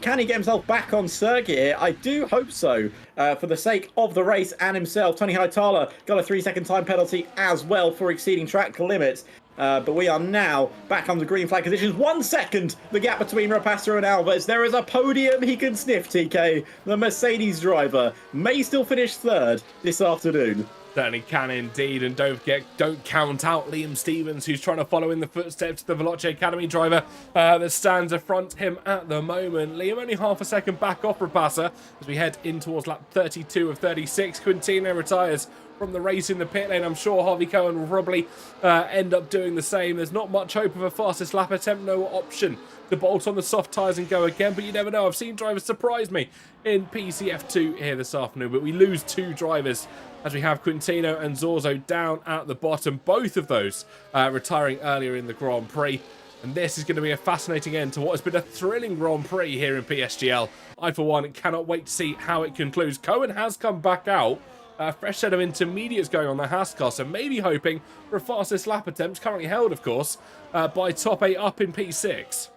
Can he get himself back on circuit here? I do hope so, for the sake of the race and himself. Tony Hightower got a 3-second time penalty as well for exceeding track limits. But we are now back on the green flag conditions. 1 second, the gap between Rapassa and Alves. There is a podium he can sniff, TK. The Mercedes driver may still finish 3rd this afternoon. Certainly can indeed, and don't forget, don't count out Liam Stevens, who's trying to follow in the footsteps of the Veloce Academy driver that stands affront him at the moment. Liam only half a second back off Rapassa as we head in towards lap 32 of 36. Quintino retires from the race in the pit lane. I'm sure Harvey Cohen will probably end up doing the same. There's not much hope of a fastest lap attempt, no option to bolt on the soft tyres and go again, but you never know. I've seen drivers surprise me in PCF2 here this afternoon, but we lose 2 drivers as we have Quintino and Zorzo down at the bottom, both of those retiring earlier in the Grand Prix. And this is going to be a fascinating end to what has been a thrilling Grand Prix here in PSGL. I, for one, cannot wait to see how it concludes. Cohen has come back out fresh set of intermediates going on the Haskell, so maybe hoping for a fastest lap attempt, currently held, of course, by top 8 up in P6.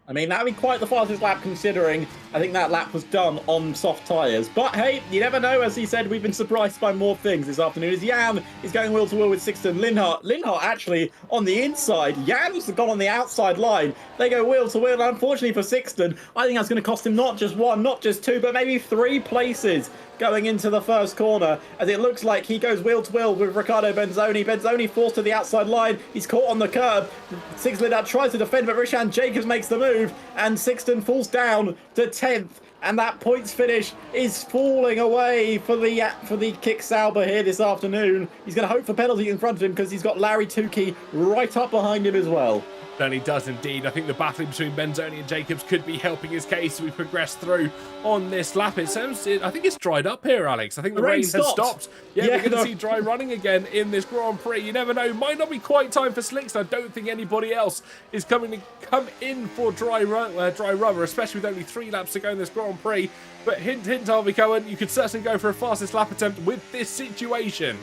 I mean, that'd be quite the fastest lap considering I think that lap was done on soft tyres. But hey, you never know. As he said, we've been surprised by more things this afternoon. As Jan is going wheel to wheel with Sixten Linhart. Linhart actually on the inside. Jan's gone on the outside line. They go wheel to wheel. Unfortunately for Sixten, I think that's going to cost him not just 1, not just 2, but maybe 3 places going into the first corner, as it looks like he goes wheel to wheel with Riccardo Benzoni. Benzoni forced to the outside line. He's caught on the curb. Sixten Linhart tries to defend, but Rishan Jacobs makes the move, and Sixten falls down to 10th. And that points finish is falling away for the Kick Sauber here this afternoon. He's going to hope for penalty in front of him because he's got Larry Tukey right up behind him as well. Certainly does indeed. I think the battle between Benzoni and Jacobs could be helping his case as we progress through on this lap. I think it's dried up here, Alex. I think the rain has stopped. Yeah, we're going to see dry running again in this Grand Prix. You never know. Might not be quite time for slicks. I don't think anybody else is coming to come in for dry rubber, especially with only 3 laps to go in this Grand Prix. But hint, hint, Harvey Cohen, you could certainly go for a fastest lap attempt with this situation.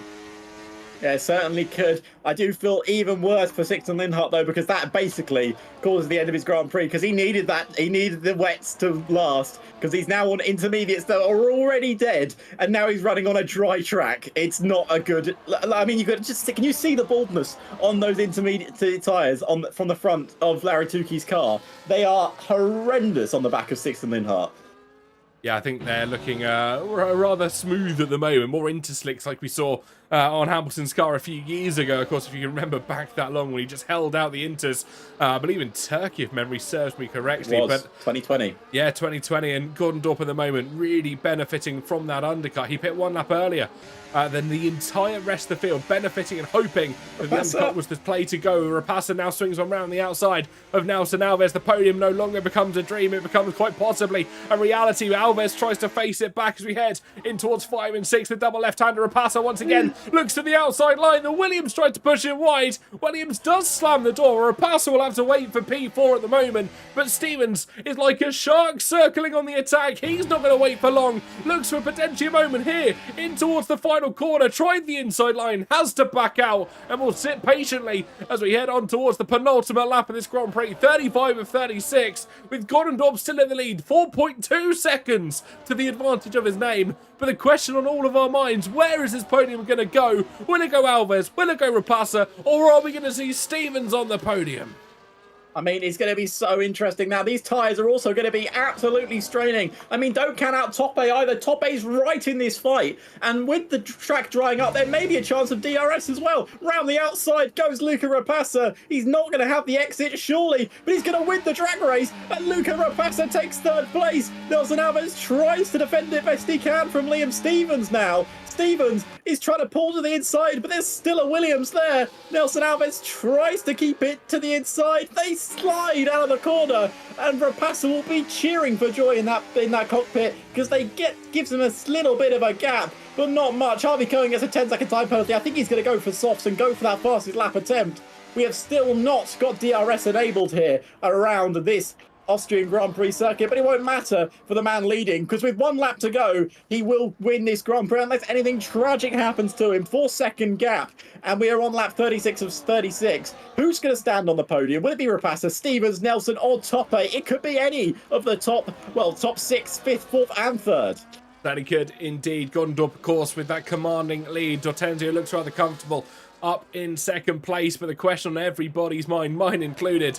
Yeah, it certainly could. I do feel even worse for Sixten Linhart, though, because that basically causes the end of his Grand Prix, because he needed that. He needed the wets to last, because he's now on intermediates that are already dead, and now he's running on a dry track. It's not a good... I mean, you could just... Can you see the baldness on those intermediate tyres from the front of Larry Tukey's car? They are horrendous on the back of Sixten Linhart. Yeah, I think they're looking rather smooth at the moment, more into slicks like we saw on Hamilton's car a few years ago. Of course, if you can remember back that long when he just held out the inters, I believe in Turkey, if memory serves me correctly. It was, but 2020. Yeah, 2020, and Gordon Dorp at the moment really benefiting from that undercut. He pit 1 lap earlier than the entire rest of the field, benefiting and hoping that the undercut was the play to go. Rapassa now swings on round the outside of Nelson Alves. The podium no longer becomes a dream, it becomes quite possibly a reality. Alves tries to face it back as we head in towards 5 and 6. The double left-hander Rapassa once again looks to the outside line. The Williams tried to push it wide. Williams does slam the door. Rapassa will have to wait for P4 at the moment, but Stevens is like a shark circling on the attack. He's not going to wait for long. Looks for potentially a moment here in towards the final corner. Tried the inside line, has to back out, and will sit patiently as we head on towards the penultimate lap of this Grand Prix. 35 of 36, with Gordon Dorp still in the lead. 4.2 seconds to the advantage of his name. But the question on all of our minds, where is this podium going to go? Will it go Alves? Will it go Rapassa? Or are we going to see Stevens on the podium? I mean, it's going to be so interesting. Now, these tyres are also going to be absolutely straining. I mean, don't count out Top A either. Top A's right in this fight. And with the track drying up, there may be a chance of DRS as well. Round the outside goes Luca Rapassa. He's not going to have the exit, surely, but he's going to win the drag race. And Luca Rapassa takes 3rd place. Nelson Alves tries to defend it best he can from Liam Stevens now. Stevens is trying to pull to the inside, but there's still a Williams there. Nelson Alves tries to keep it to the inside. They slide out of the corner, and Rapassa will be cheering for joy in that cockpit because they gives him a little bit of a gap, but not much. Harvey Cohen gets a 10-second time penalty. I think he's going to go for softs and go for that fastest lap attempt. We have still not got DRS enabled here around this Austrian Grand Prix circuit, but it won't matter for the man leading because with 1 lap to go, he will win this Grand Prix unless anything tragic happens to him. 4-second gap, and we are on lap 36 of 36. Who's going to stand on the podium? Will it be Rapassa, Stevens, Nelson, or Top A? It could be any of the top 6, 5th, 4th, and 3rd. That he could indeed. Gordon Dorp, of course, with that commanding lead. Dortenzio looks rather comfortable up in 2nd place, but the question on everybody's mind, mine included,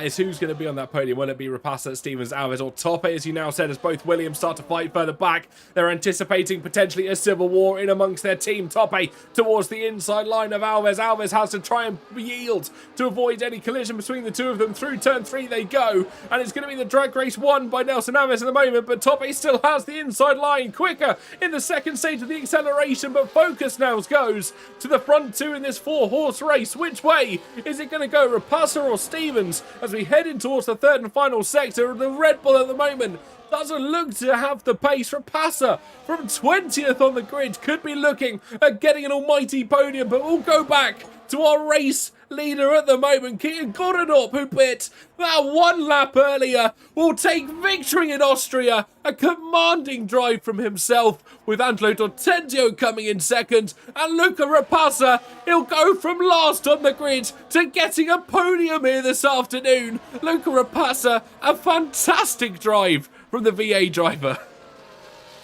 is who's going to be on that podium. Will it be Rapassa, Stevens, Alves, or Top A, as you now said, as both Williams start to fight further back? They're anticipating potentially a civil war in amongst their team. Top A towards the inside line of Alves. Alves has to try and yield to avoid any collision between the two of them. Through turn 3 they go, and it's going to be the drag race won by Nelson Alves at the moment, but Top A still has the inside line. Quicker in the 2nd stage of the acceleration, but focus now goes to the front 2 in this 4-horse race. Which way is it going to go, Rapassa or Stevens, as we head in towards the 3rd and final sector? The Red Bull at the moment doesn't look to have the pace. Rapassa from 20th on the grid could be looking at getting an almighty podium, but we'll go back to our race leader at the moment. Keaton Gordendorp, who bit that one lap earlier, will take victory in Austria. A commanding drive from himself, with Angelo D'Ortenzio coming in second, and Luca Rapassa, he'll go from last on the grid to getting a podium here this afternoon. Luca Rapassa, a fantastic drive from the VA driver.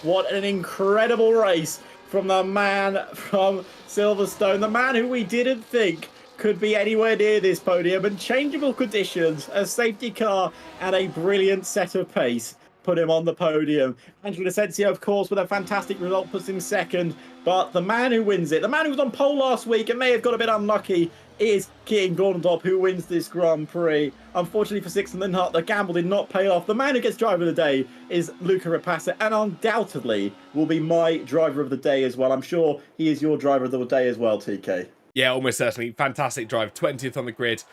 What an incredible race from the man from Silverstone, the man who we didn't think could be anywhere near this podium, and changeable conditions, a safety car, and a brilliant set of pace put him on the podium. Angelo D'Ortenzio, of course, with a fantastic result, puts him second, but the man who wins it, the man who was on pole last week and may have got a bit unlucky, is Keaton Gordendorp, who wins this Grand Prix. Unfortunately for Sixten Linhart, the gamble did not pay off. The man who gets driver of the day is Luca Rapassa, and undoubtedly will be my driver of the day as well. I'm sure he is your driver of the day as well, TK. Yeah, almost certainly. Fantastic drive. 20th on the grid.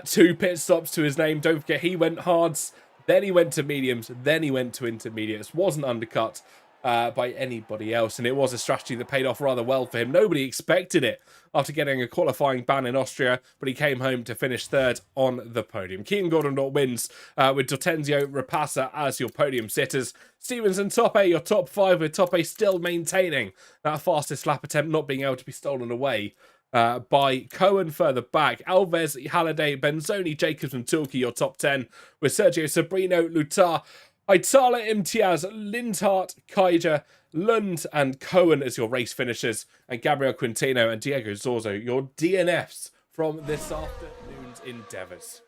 2 pit stops to his name. Don't forget, he went hards, then he went to mediums, then he went to intermediates. Wasn't undercut by anybody else, and it was a strategy that paid off rather well for him. Nobody expected it after getting a qualifying ban in Austria, but he came home to finish third on the podium. Keaton Gordendorp wins with D'Ortenzio, Rapassa as your podium sitters. Stevens and Tope, your top 5, with Tope still maintaining that fastest lap attempt not being able to be stolen away by Cohen further back. Alves, Halliday, Benzoni, Jacobs and Tulke, your top 10, with Sergio Sobrino, Lutar, Aitala, Imtiaz, Linhart, Kaiser, Lund and Cohen as your race finishers, and Gabriel Quintino and Diego Zorzo, your DNFs from this afternoon's endeavours.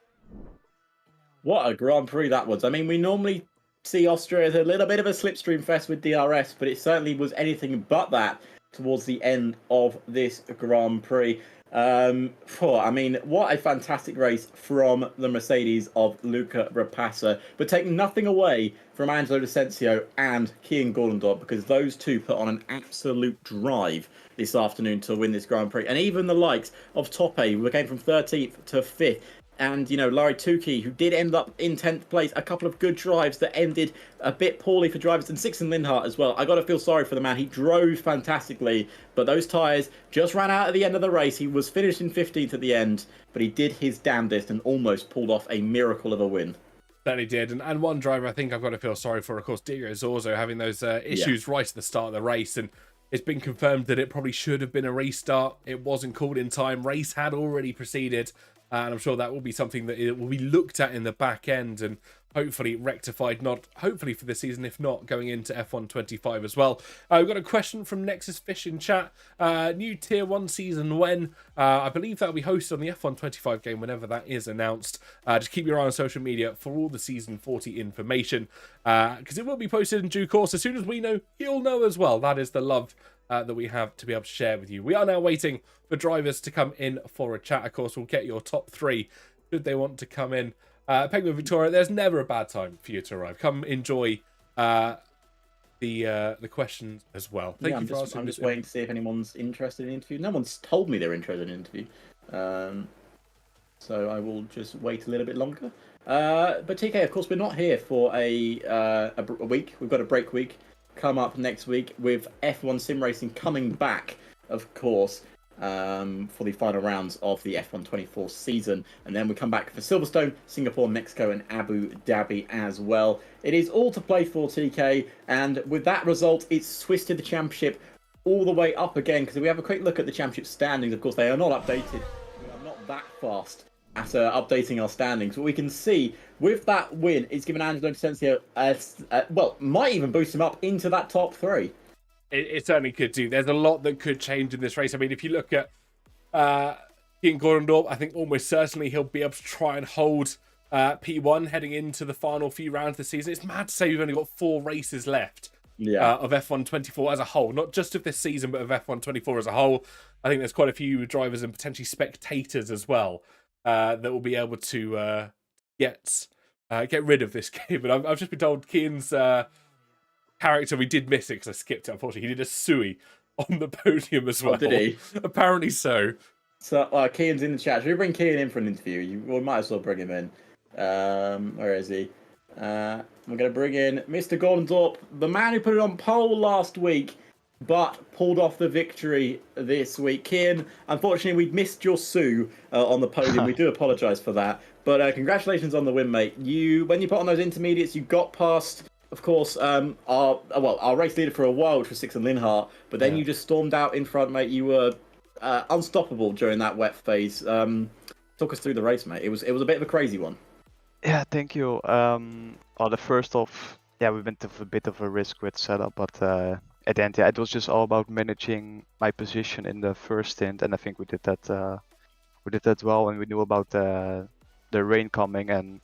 What a Grand Prix that was. I mean, we normally see Austria as a little bit of a slipstream fest with DRS, but it certainly was anything but that towards the end of this Grand Prix. I mean, what a fantastic race from the Mercedes of Luca Rapassa, but take nothing away from Angelo D'Ortenzio and Keaton Gordendorp, because those two put on an absolute drive this afternoon to win this Grand Prix. And even the likes of Tope, who came from 13th to 5th, and, you know, Larry Tukey, who did end up in 10th place, a couple of good drives that ended a bit poorly for drivers, and Sixten Linhart as well. I got to feel sorry for the man. He drove fantastically, but those tyres just ran out at the end of the race. He was finished in 15th at the end, but he did his damnedest and almost pulled off a miracle of a win. Certainly did. And one driver I think I've got to feel sorry for, of course, Diego Zorzo, having those issues right at the start of the race. And it's been confirmed that it probably should have been a restart. It wasn't called in time. Race had already proceeded. And I'm sure that will be something that it will be looked at in the back end and hopefully rectified, not hopefully for this season, if not going into F1 25 as well. We've got a question from Nexus Fish in chat. New Tier 1 season when? I believe that will be hosted on the F1 25 game whenever that is announced. Just keep your eye on social media for all the Season 40 information, because it will be posted in due course. As soon as we know, you'll know as well. That is the love that we have to be able to share with you. We are now waiting for drivers to come in for a chat. Of course, we'll get your top 3 should they want to come in. Penguin Victoria, there's never a bad time for you to arrive. Come enjoy the questions as well. Thank you for asking. I'm just waiting to see if anyone's interested in an interview. No one's told me they're interested in an interview. So I will just wait a little bit longer. But TK, of course, we're not here for a week. We've got a break week come up next week with F1 Sim Racing coming back, of course, for the final rounds of the F1 24 season. And then we come back for Silverstone, Singapore, Mexico and Abu Dhabi as well. It is all to play for, TK, and with that result, it's twisted the championship all the way up again, because if we have a quick look at the championship standings, of course, they are not updated. We are not that fast at updating our standings. But we can see with that win, it's given Angelo D'Ortenzio, well, might even boost him up into that top 3. It certainly could do. There's a lot that could change in this race. I mean, if you look at Keaton Gordendorp, I think almost certainly he'll be able to try and hold P1 heading into the final few rounds of the season. It's mad to say we've only got 4 races left of F1 24 as a whole. Not just of this season, but of F1 24 as a whole. I think there's quite a few drivers and potentially spectators as well that will be able to get rid of this game. But I've just been told Keaton's character, we did miss it because I skipped it, unfortunately. He did a Sui on the podium as well. Oh, did he? Apparently so. So, Keaton's in the chat. Should we bring Keaton in for an interview? We might as well bring him in. Where is he? We're going to bring in Mr. Gordendorp, the man who put it on pole last week. but pulled off the victory this week. Kian, unfortunately, we missed your Sue on the podium. We do apologise for that. But congratulations on the win, mate. When you put on those intermediates, you got past, of course, our race leader for a while, which was Sixon Linhart. But then you just stormed out in front, mate. You were unstoppable during that wet phase. Talk us through the race, mate. It was a bit of a crazy one. Yeah, thank you. The first off, yeah, we went with a bit of a risk with setup, but at the end, yeah, it was just all about managing my position in the first stint, and I think we did that. We did that well, and we knew about the rain coming, and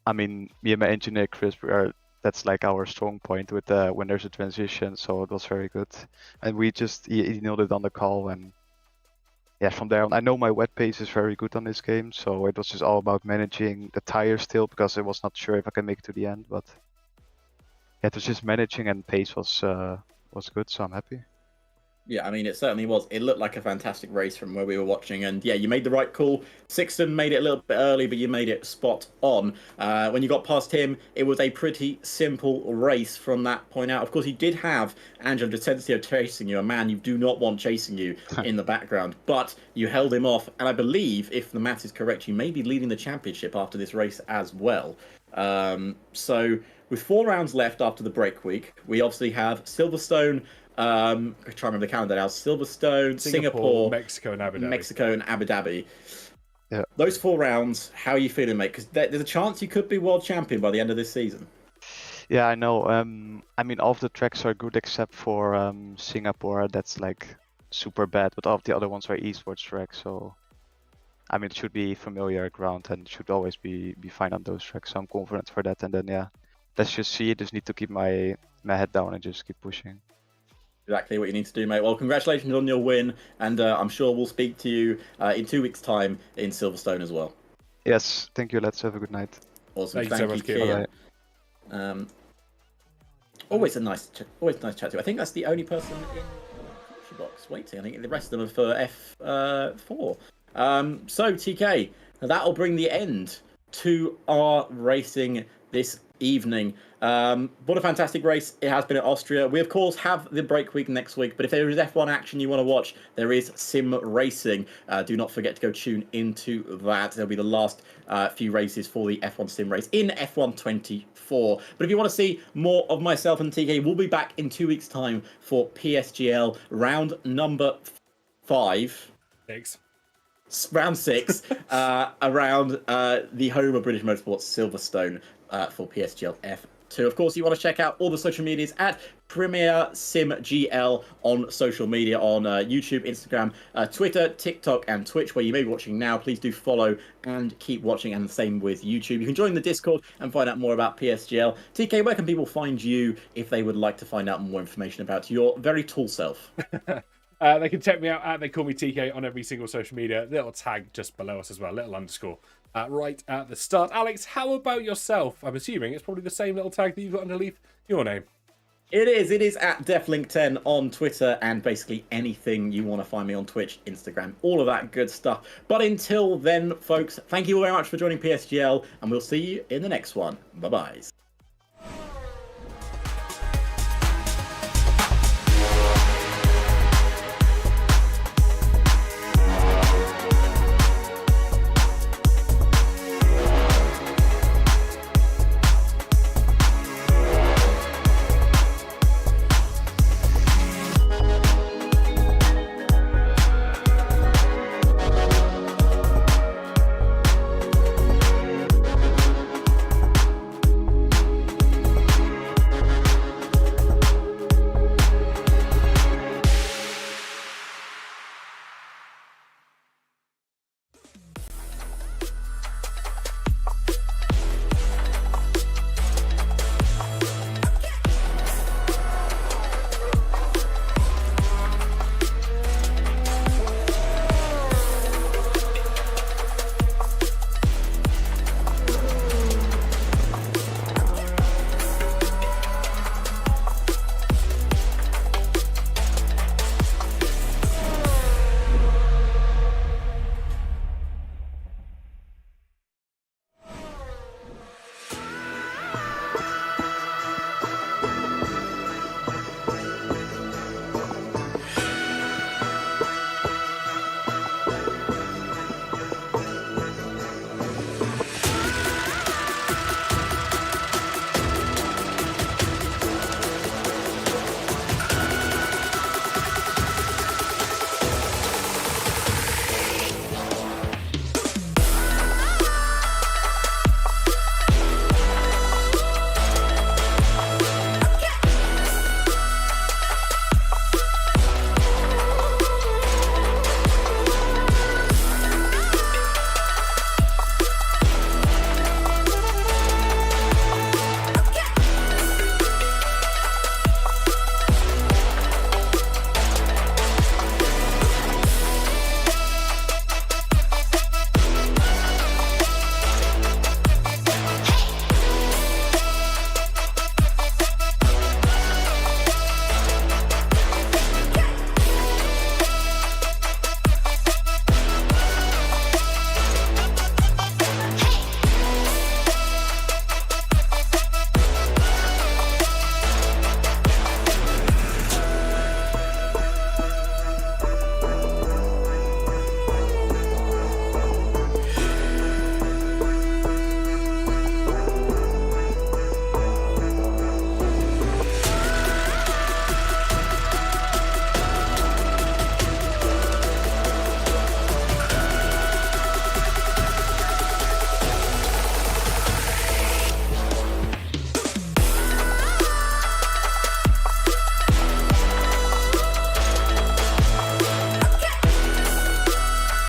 I mean, me and my engineer Chris, that's like our strong point with when there's a transition, so it was very good, and we just he nailed it on the call, and yeah, from there on, I know my wet pace is very good on this game, so it was just all about managing the tires still, because I was not sure if I can make it to the end, but yeah, it was just managing, and pace was good, so I'm happy. Yeah, I mean, it certainly was. It looked like a fantastic race from where we were watching, and yeah, you made the right call. Sixton made it a little bit early, but you made it spot on. When you got past him, it was a pretty simple race from that point out. Of course, he did have Angelo Detensio chasing you, a man you do not want chasing you in the background, but you held him off, and I believe, if the math is correct, you may be leading the championship after this race as well. So, with 4 rounds left after the break week, we obviously have Silverstone. I'm trying to remember the calendar now. Silverstone, Singapore, Mexico, and Abu Dhabi. Yeah. Those 4 rounds, how are you feeling, mate? Because there's a chance you could be world champion by the end of this season. Yeah, I know. I mean, all of the tracks are good except for Singapore. That's like super bad, but all of the other ones are esports tracks. So, I mean, it should be familiar ground and should always be fine on those tracks. So I'm confident for that. And then yeah, let's just see. I just need to keep my head down and just keep pushing. Exactly what you need to do, mate. Well, congratulations on your win, and I'm sure we'll speak to you in 2 weeks' time in Silverstone as well. Yes, thank you. Let's have a good night. Awesome, Thank you so much, Kian. Always nice chat to you. I think that's the only person in the box waiting. I think the rest of them are for F4. So TK, that'll bring the end to our racing this evening. What a fantastic race it has been at Austria. We of course have the break week next week, but if there is F1 action you want to watch, there is sim racing. Do not forget to go tune into that. There'll be the last few races for the F1 sim race in F1 24. But if you want to see more of myself and TK, we'll be back in 2 weeks' time for PSGL round number 5. Round 6, around the home of British Motorsports, Silverstone, for PSGL F2. Of course, you want to check out all the social medias at Premier Sim GL on social media, on YouTube, Instagram, Twitter, TikTok, and Twitch, where you may be watching now. Please do follow and keep watching, and the same with YouTube. You can join the Discord and find out more about PSGL. TK, where can people find you if they would like to find out more information about your very tall self? They can check me out at They Call Me TK on every single social media. Little tag just below us as well, little underscore right at the start. Alex, how about yourself? I'm assuming it's probably the same little tag that you've got underneath your name. It is at DefLink10 on Twitter, and basically anything you want to find me on Twitch, Instagram, all of that good stuff. But until then, folks, thank you all very much for joining PSGL, and we'll see you in the next one. Bye-bye.